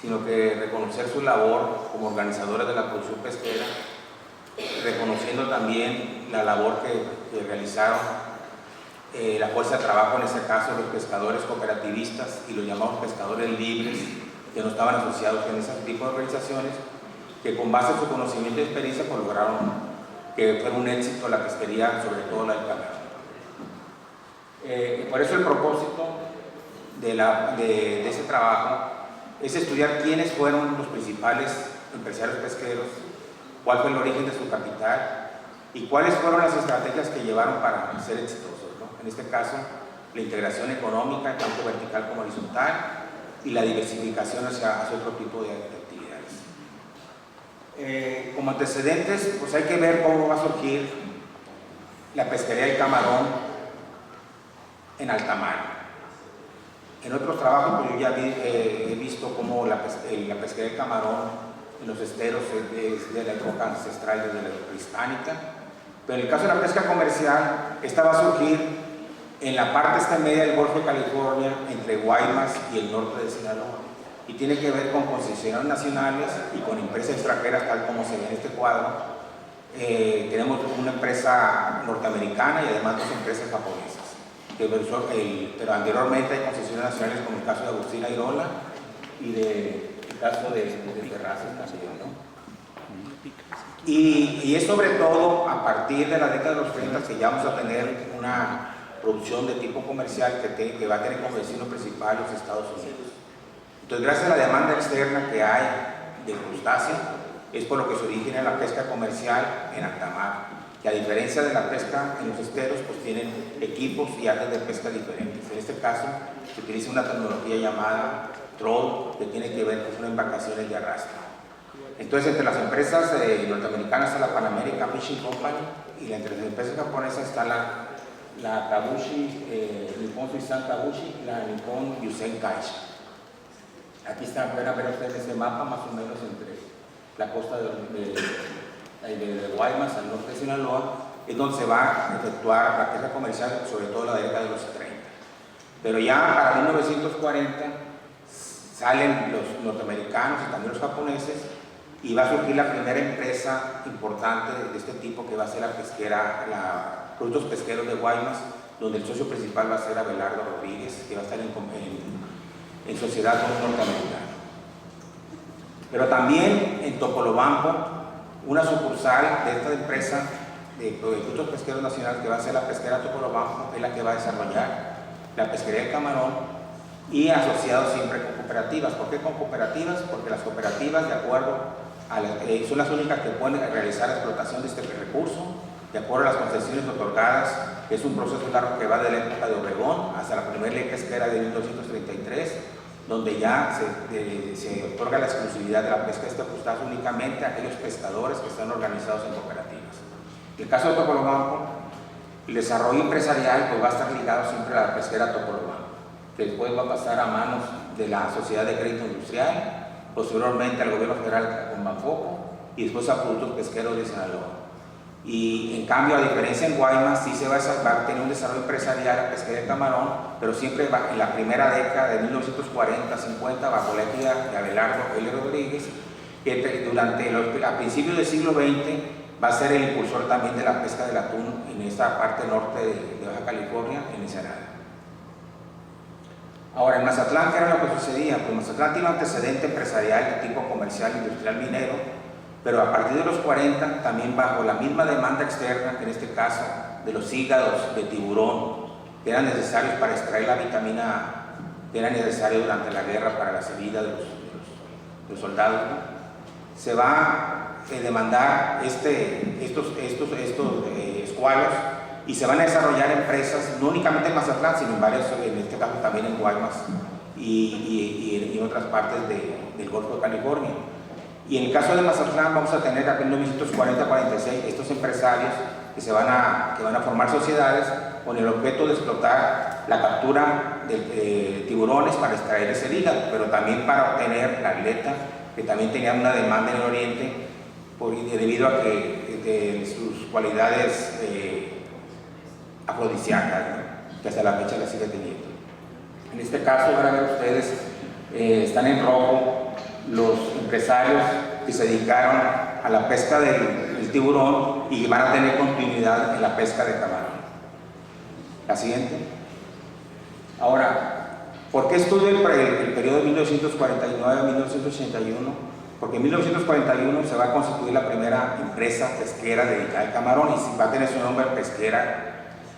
sino que reconocer su labor como organizadores de la producción pesquera, reconociendo también la labor que realizaron la fuerza de trabajo, en ese caso los pescadores cooperativistas y los llamados pescadores libres, que no estaban asociados en ese tipo de organizaciones, que con base en su conocimiento y experiencia pues, lograron que fuera un éxito la pesquería, sobre todo la del camarón. Por eso el propósito de ese trabajo es estudiar quiénes fueron los principales empresarios pesqueros, cuál fue el origen de su capital y cuáles fueron las estrategias que llevaron para ser exitosos, ¿no? En este caso, la integración económica, tanto vertical como horizontal, y la diversificación hacia otro tipo de actividades. Como antecedentes, pues hay que ver cómo va a surgir la pesquería del camarón en alta mar. En otros trabajos pues yo ya he visto cómo la pesquería del camarón en los esteros es de la época ancestral, desde la época prehispánica, pero en el caso de la pesca comercial, esta va a surgir en la parte media del Golfo de California, entre Guaymas y el norte de Sinaloa, y tiene que ver con concesionarios nacionales y con empresas extranjeras, tal como se ve en este cuadro. Tenemos una empresa norteamericana y además dos empresas japonesas. Pero anteriormente hay concesionarios nacionales como el caso de Agustín Airola y el caso de Terrazas también, ¿no? Y es sobre todo a partir de la década de los 30 que ya vamos a tener una producción de tipo comercial que va a tener como destino principal los Estados Unidos. Entonces, gracias a la demanda externa que hay del crustáceo, es por lo que se origina la pesca comercial en alta mar. Que a diferencia de la pesca en los esteros, pues tienen equipos y artes de pesca diferentes. En este caso, se utiliza una tecnología llamada troll, que tiene que ver con embarcaciones de arrastre. Entonces, entre las empresas norteamericanas está la Pan American Fishing Company y entre las empresas japonesas está la Kabushi, Nippon Suisan Kabushi y la Nippon Yusen Kaisha. Aquí están, pueden ver ustedes ese mapa más o menos entre la costa de Guaymas al norte de Sinaloa, es donde se va a efectuar la pesca comercial, sobre todo en la década de los 30. Pero ya para 1940 salen los norteamericanos y también los japoneses y va a surgir la primera empresa importante de este tipo que va a ser la pesquera, Productos Pesqueros de Guaymas, donde el socio principal va a ser Abelardo Rodríguez, que va a estar en sociedad con un norteamericano. Pero también en Topolobampo, una sucursal de esta empresa de Productos Pesqueros Nacionales, que va a ser la pesquera Topolobampo, es la que va a desarrollar la pesquería del camarón y asociado siempre con cooperativas. ¿Por qué con cooperativas? Porque las cooperativas, de acuerdo son las únicas que pueden realizar la explotación de este recurso, de acuerdo a las concesiones otorgadas. Es un proceso largo que va de la época de Obregón hasta la primera ley pesquera de 1233, donde ya se otorga la exclusividad de la pesca de este crustáceo únicamente a aquellos pescadores que están organizados en cooperativas. En el caso de Topolobampo, el desarrollo empresarial pues, va a estar ligado siempre a la pesquera Topolobampo, que después va a pasar a manos de la Sociedad de Crédito Industrial, posteriormente al gobierno federal con Banfoco y después a Productos Pesqueros de Sinaloa. Y en cambio, a diferencia en Guaymas, sí se va a tener un desarrollo empresarial la pesquería del camarón, pero siempre en la primera década de 1940-50 bajo la égida de Abelardo L. Rodríguez, que a principios del siglo XX va a ser el impulsor también de la pesca del atún en esta parte norte de Baja California, en Ensenada. Ahora, en Mazatlán, ¿qué era lo que sucedía? Pues Mazatlán tiene un antecedente empresarial de tipo comercial, industrial, minero, pero a partir de los 40, también bajo la misma demanda externa, que en este caso de los hígados de tiburón, que eran necesarios para extraer la vitamina A, que era necesario durante la guerra para la salida de los soldados, ¿no? Se va a demandar estos escualos y se van a desarrollar empresas, no únicamente en Mazatlán, sino en varios, en este caso también en Guaymas y en otras partes del Golfo de California. Y en el caso de Mazatlán vamos a tener en 1940-46 estos empresarios que van a formar sociedades con el objeto de explotar la captura de tiburones para extraer ese hígado, pero también para obtener la aleta, que también tenía una demanda en el oriente debido a que sus cualidades afrodisíacas, ¿no? Que hasta la fecha la sigue teniendo. En este caso, van a ver ustedes, están en rojo los empresarios que se dedicaron a la pesca del tiburón y van a tener continuidad en la pesca de camarón. La siguiente. Ahora, ¿por qué estudio el periodo de 1949 a 1981? porque en 1941 se va a constituir la primera empresa pesquera dedicada al camarón y va a tener su nombre pesquera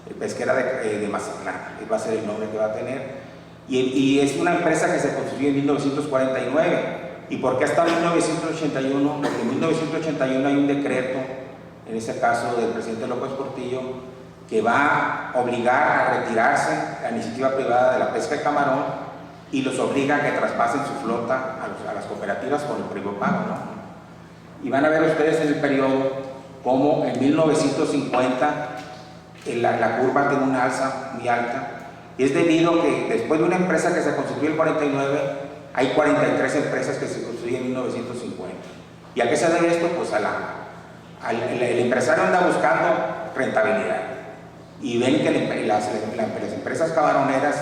de Mazatlán, va a ser el nombre que va a tener. Y es una empresa que se constituye en 1949. ¿Y por qué hasta 1981? Porque en 1981 hay un decreto, en ese caso del presidente López Portillo, que va a obligar a retirarse la iniciativa privada de la pesca de camarón y los obliga a que traspasen su flota a las cooperativas con el previo pago, ¿no? Y van a ver ustedes en el periodo cómo en 1950 la curva tiene una alza muy alta, y es debido a que después de una empresa que se constituyó en el 49, hay 43 empresas que se construyen en 1950. ¿Y a qué se debe esto? Pues el empresario anda buscando rentabilidad y ven que las empresas camaroneras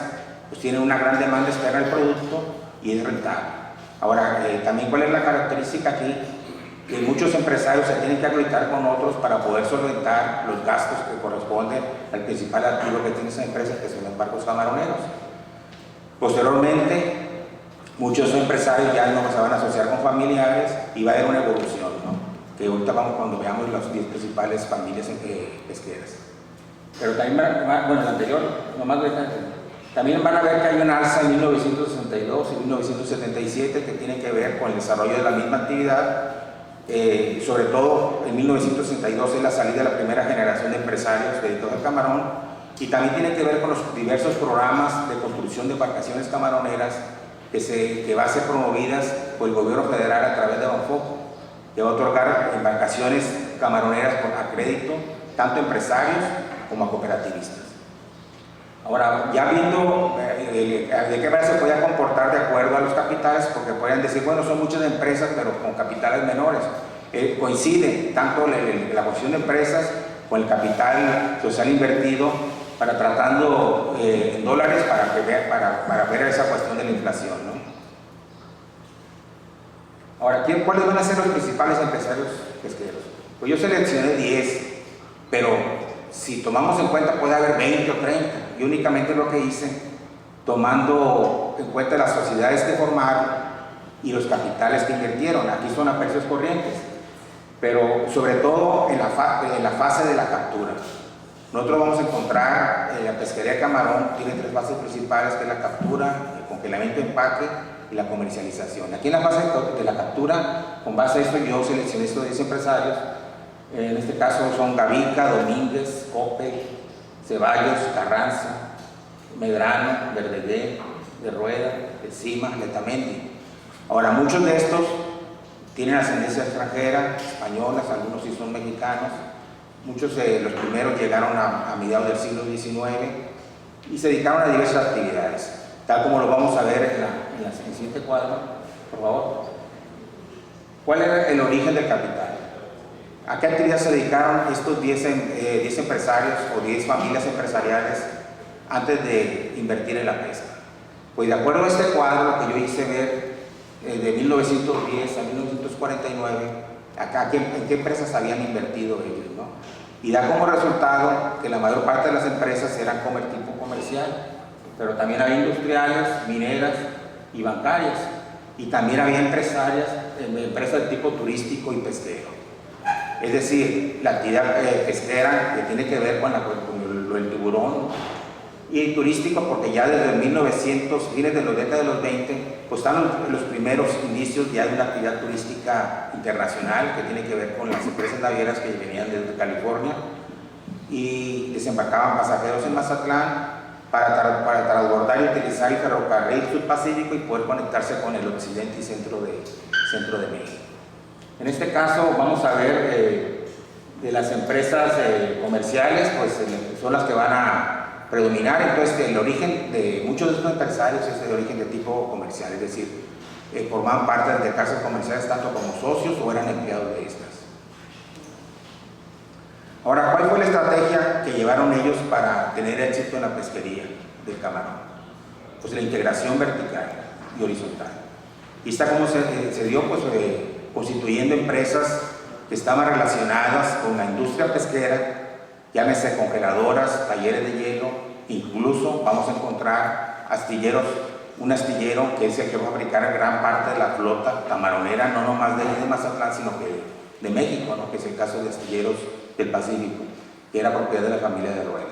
pues tienen una gran demanda externa del producto y es rentable. Ahora, también cuál es la característica aquí, que muchos empresarios se tienen que acreditar con otros para poder solventar los gastos que corresponden al principal activo que tiene esa empresa, que son los barcos camaroneros. Posteriormente, muchos empresarios ya no se van a asociar con familiares y va a haber una evolución, ¿no? Que ahorita vamos cuando veamos las 10 principales familias pesqueras. Pero también, bueno, el anterior, nomás también van a ver que hay una alza en 1962 y 1977 que tiene que ver con el desarrollo de la misma actividad. Sobre todo en 1962 es la salida de la primera generación de empresarios dedicados al camarón, y también tiene que ver con los diversos programas de construcción de embarcaciones camaroneras que va a ser promovidas por el gobierno federal a través de Banfoco, que va a otorgar embarcaciones camaroneras a crédito tanto a empresarios como a cooperativistas. Ahora, ya viendo de qué manera se podía comportar de acuerdo a los capitales, porque podrían decir, bueno, son muchas empresas, pero con capitales menores. Coincide tanto la posición de empresas con el capital social invertido, tratando en dólares para ver esa cuestión de la inflación, ¿no? Ahora, ¿cuáles van a ser los principales empresarios pesqueros? Pues yo seleccioné 10, pero si tomamos en cuenta puede haber 20 o 30, y únicamente lo que hice, tomando en cuenta las sociedades que formaron y los capitales que invirtieron. Aquí son a precios corrientes, pero sobre todo en la fase de la captura. Nosotros vamos a encontrar la pesquería de camarón tiene 3 fases principales, que es la captura, el congelamiento, empaque y la comercialización. Aquí en la fase de la captura, con base a esto yo seleccioné estos 10 empresarios. En este caso son Gavica, Domínguez, Coppel, Ceballos, Carranza, Medrano, Verdeguer, de Rueda, de Cima, Letamendi. Ahora, muchos de estos tienen ascendencia extranjera, españolas, algunos sí son mexicanos. Muchos de los primeros llegaron a mediados del siglo XIX y se dedicaron a diversas actividades, tal como lo vamos a ver en el siguiente cuadro, por favor. ¿Cuál era el origen del capital? ¿A qué actividad se dedicaron estos 10 empresarios o 10 familias empresariales antes de invertir en la pesca? Pues de acuerdo a este cuadro que yo hice ver de 1910 a 1949, en qué empresas habían invertido ellos, ¿no? Y da como resultado que la mayor parte de las empresas eran tipo comercial, pero también había industriales, mineras y bancarias, y también había empresas de tipo turístico y pesquero. Es decir, la actividad pesquera que tiene que ver con el tiburón, y el turístico porque ya desde 1900, fines de los décadas de los 20, pues están los primeros indicios ya de una actividad turística internacional que tiene que ver con las empresas navieras que venían desde California y desembarcaban pasajeros en Mazatlán para transbordar y utilizar el ferrocarril Sud-Pacífico y poder conectarse con el occidente y centro de México. En este caso vamos a ver de las empresas comerciales, pues son las que van a predominar. Entonces el origen de muchos de estos empresarios es de origen de tipo comercial, es decir, formaban parte de casas comerciales tanto como socios o eran empleados de estas. Ahora, ¿cuál fue la estrategia que llevaron ellos para tener éxito en la pesquería del camarón? Pues la integración vertical y horizontal. Y está como se dio, pues constituyendo empresas que estaban relacionadas con la industria pesquera, llámese congeladoras, talleres de hielo, incluso vamos a encontrar astilleros un astillero que es el que va a fabricar gran parte de la flota camaronera, no nomás de Mazatlán, sino que de México, ¿no? Que es el caso de Astilleros del Pacífico, que era propiedad de la familia de Rueda.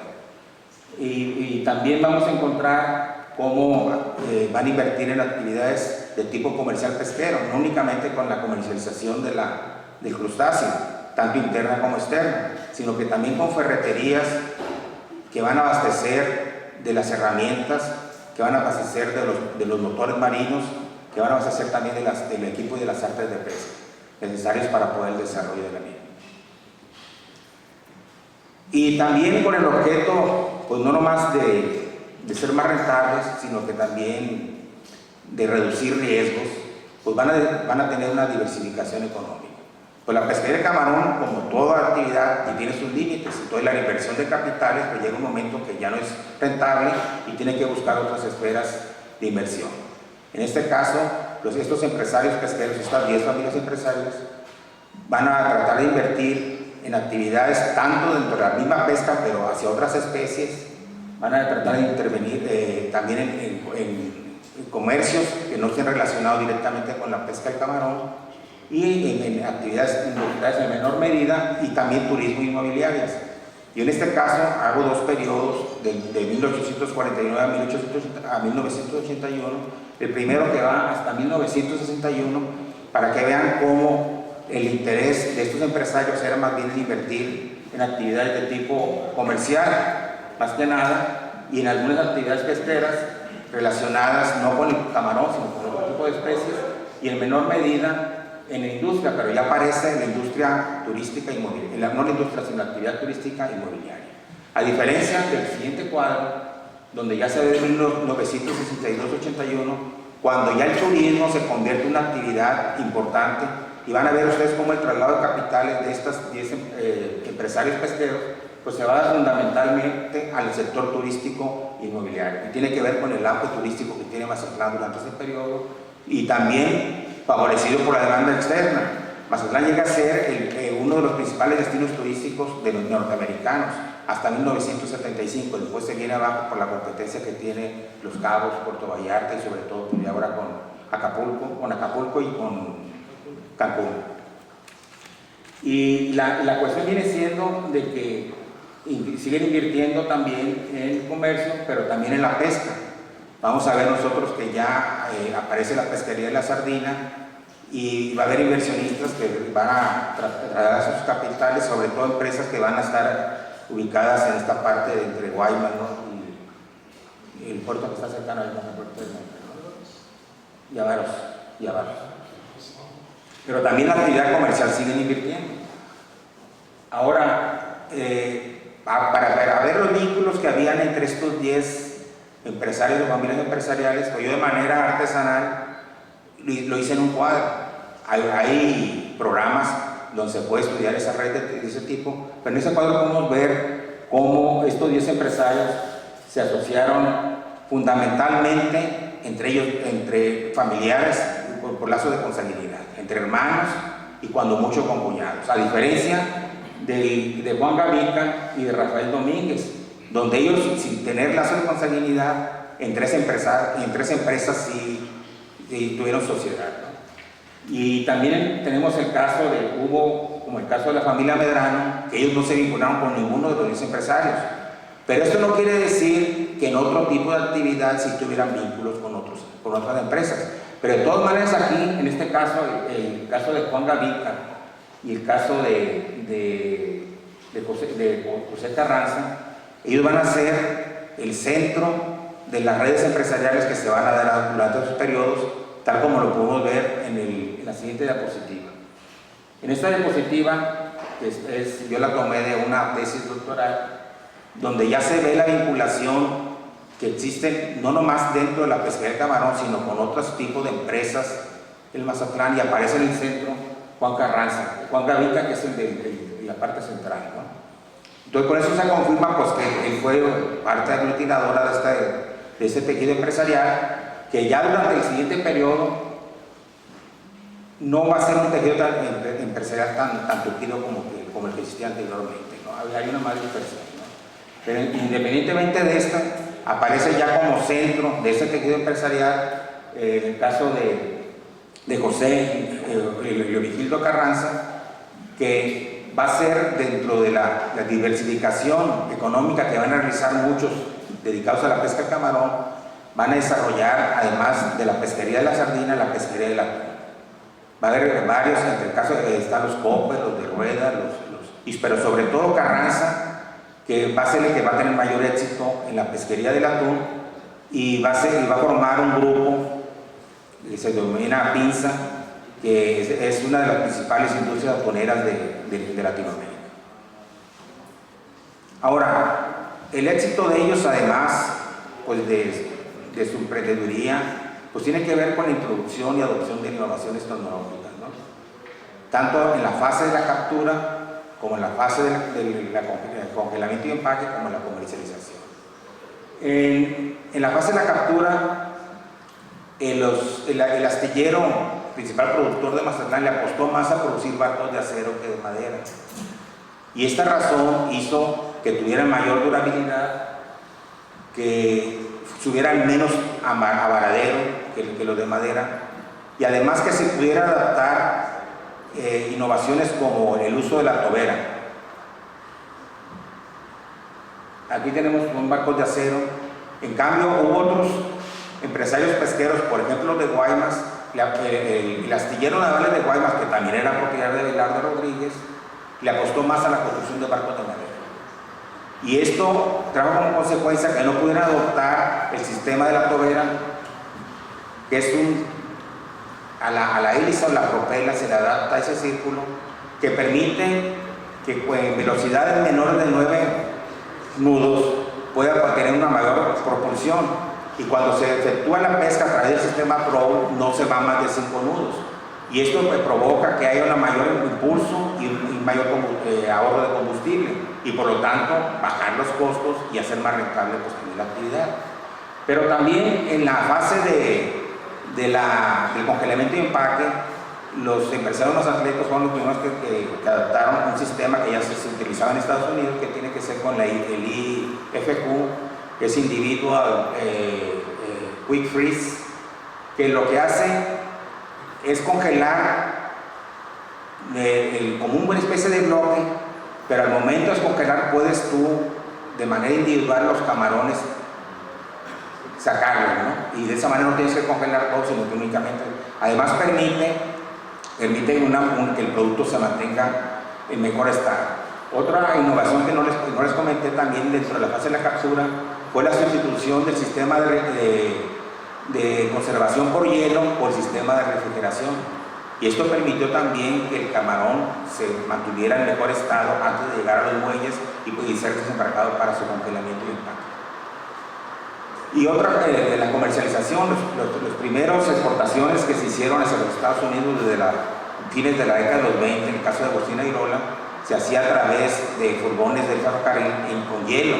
Y también vamos a encontrar cómo van a invertir en actividades de tipo comercial pesquero, no únicamente con la comercialización del crustáceo, tanto interna como externa, sino que también con ferreterías que van a abastecer de las herramientas, que van a abastecer de los motores marinos, que van a abastecer también del equipo y de las artes de pesca necesarios para poder el desarrollo de la misma. Y también con el objeto, pues no nomás de ser más rentables, sino que también de reducir riesgos, pues van a tener una diversificación económica. Pues la pesquería de camarón, como toda actividad, tiene sus límites. Entonces la inversión de capitales, pues llega un momento que ya no es rentable y tiene que buscar otras esferas de inversión. En este caso, estos empresarios pesqueros, estas 10 familias empresarias, van a tratar de invertir en actividades tanto dentro de la misma pesca, pero hacia otras especies. Van a tratar de intervenir también en comercios que no estén relacionados directamente con la pesca del camarón, y en actividades industriales en menor medida, y también turismo inmobiliarias. Yo en este caso hago dos periodos de 1849 a 1981, el primero que va hasta 1961, para que vean cómo el interés de estos empresarios era más bien invertir en actividades de tipo comercial, más que nada, y en algunas actividades pesqueras relacionadas no con el camarón, sino con otro tipo de especies, y en menor medida en la industria, pero ya aparece la industria turística inmobiliaria, no la industria, sino la actividad turística inmobiliaria. A diferencia del siguiente cuadro, donde ya se ve en 1962-81, cuando ya el turismo se convierte en una actividad importante, y van a ver ustedes cómo el traslado de capitales de estos 10 empresarios pesqueros, pues se va a dar fundamentalmente al sector turístico inmobiliario, y tiene que ver con el auge turístico que tiene Mazatlán durante ese periodo, y también favorecido por la demanda externa. Mazatlán llega a ser uno de los principales destinos turísticos de los norteamericanos hasta 1975, después se viene abajo por la competencia que tiene Los Cabos, Puerto Vallarta y sobre todo pues, ahora con Acapulco y con Cancún. Y la cuestión viene siendo de que siguen invirtiendo también en comercio, pero también en la pesca. Vamos a ver nosotros que ya aparece la pesquería de la sardina, y va a haber inversionistas que van a traer sus capitales, sobre todo empresas que van a estar ubicadas en esta parte de entre Guaymas, ¿no? y el puerto que está cercano al puerto de Yavaros. Pero también la actividad comercial siguen invirtiendo. Ahora, para ver los vínculos que habían entre estos 10 empresarios o familias empresariales, pues yo de manera artesanal lo hice en un cuadro. Hay programas donde se puede estudiar esa red de ese tipo, pero en ese cuadro podemos ver cómo estos 10 empresarios se asociaron fundamentalmente entre ellos, entre familiares, por lazos de consanguinidad, entre hermanos y cuando mucho con cuñados, a diferencia de Juan Gavica y de Rafael Domínguez, donde ellos, sin tener lazos de consanguinidad, en tres empresas sí tuvieron sociedad, ¿no? Y también tenemos el caso como el caso de la familia Medrano, que ellos no se vincularon con ninguno de los 10 empresarios. Pero esto no quiere decir que en otro tipo de actividad sí tuvieran vínculos con otras empresas. Pero de todas maneras aquí, en este caso, el caso de Juan Gavica y el caso de José Carranza, ellos van a ser el centro de las redes empresariales que se van a dar durante esos periodos, tal como lo podemos ver en la siguiente diapositiva. En esta diapositiva, yo la tomé de una tesis doctoral, donde ya se ve la vinculación que existe no nomás dentro de la pesquería de camarón, sino con otros tipos de empresas en Mazatlán, y aparece en el centro Juan Gavica, que es el de la parte central, ¿no? Entonces, por eso se confirma pues, que él fue parte aglutinadora de este tejido empresarial, que ya durante el siguiente periodo no va a ser un tejido empresarial tan tupido como el que existía anteriormente, ¿no? Hay una mayor dispersión, ¿no? Pero independientemente de esta, aparece ya como centro de ese tejido empresarial, en el caso de José Leovigildo Carranza, que va a ser dentro de la diversificación económica que van a realizar muchos dedicados a la pesca del camarón, van a desarrollar, además de la pesquería de la sardina, la pesquería del atún. Va a haber varios, entre el caso están los Popper, los de Rueda, pero sobre todo Carranza, que va a ser el que va a tener mayor éxito en la pesquería del atún, y va a formar un grupo que se denomina Pinza, que es una de las principales industrias atuneras de Latinoamérica. Ahora, el éxito de ellos, además pues de su emprendeduría, pues tiene que ver con la introducción y adopción de innovaciones tecnológicas, ¿no? Tanto en la fase de la captura, como en la fase del congelamiento y empaque, como en la comercialización. En la fase de la captura, el astillero, principal productor de Mazatlán, le apostó más a producir barcos de acero que de madera. Y esta razón hizo que tuvieran mayor durabilidad, que tuvieran menos avaradero que los de madera, y además que se pudiera adaptar innovaciones como el uso de la tobera. Aquí tenemos un barco de acero. En cambio, hubo otros empresarios pesqueros, por ejemplo de Guaymas, el astillero naval de Guaymas, que también era propiedad de Abelardo Rodríguez, le apostó más a la construcción de barcos de madera. Y esto trajo como consecuencia que no pudieran adoptar el sistema de la tobera, que es a la hélice o la propela se le adapta ese círculo que permite que en velocidades menores de 9 nudos pueda tener una mayor propulsión, y cuando se efectúa la pesca a través del sistema PROW no se va más de 5 nudos, y esto provoca que haya un mayor impulso y un mayor ahorro de combustible, y por lo tanto bajar los costos y hacer más rentable pues, la actividad. Pero también en la fase del congelamiento y empaque, los empresarios mazatlecos fueron los primeros que adaptaron un sistema que ya se utilizaba en Estados Unidos, que tiene que ser con el IFQ, que es Individual Quick Freeze, que lo que hace es congelar como una especie de bloque, pero al momento de congelar puedes tú de manera individual los camarones sacarlos, ¿no? Y de esa manera no tienes que congelar todo, sino que únicamente, además permite que el producto se mantenga en mejor estado. Otra innovación que no les comenté también dentro de la fase de la captura fue la sustitución del sistema de conservación por hielo por sistema de refrigeración. Y esto permitió también que el camarón se mantuviera en mejor estado antes de llegar a los muelles y ser desembarcado para su congelamiento y empaque. Y otra de la comercialización, los primeros exportaciones que se hicieron hacia los Estados Unidos desde fines de la década de los 20, en el caso de Agustina Irola, se hacía a través de furgones del ferrocarril con hielo.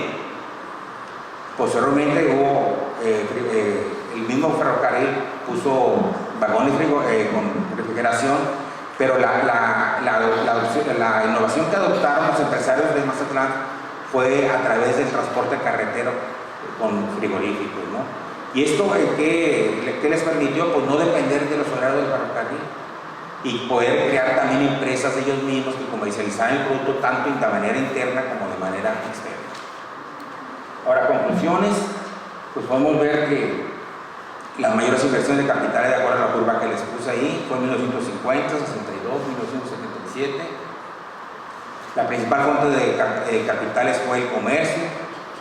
Posteriormente hubo, el mismo ferrocarril puso vagones con refrigeración, pero la innovación que adoptaron los empresarios de Mazatlán fue a través del transporte carretero con frigoríficos, ¿no? Y esto, ¿qué les permitió? Pues no depender de los horarios del ferrocarril y poder crear también empresas ellos mismos que comercializaran el producto tanto de manera interna como de manera externa. Ahora, conclusiones, pues podemos ver que las mayores inversiones de capitales, de acuerdo a la curva que les puse ahí, fue en 1950, 62, 1977. La principal fuente de capitales fue el comercio,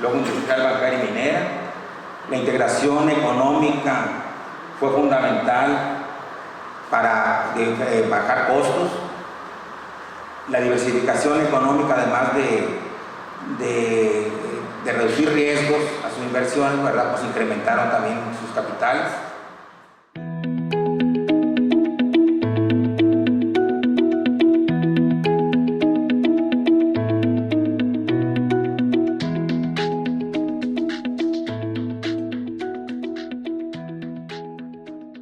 luego industrial, bancaria y minera. La integración económica fue fundamental para bajar costos. La diversificación económica, además de reducir riesgos a sus inversiones, ¿verdad? Pues incrementaron también sus capitales.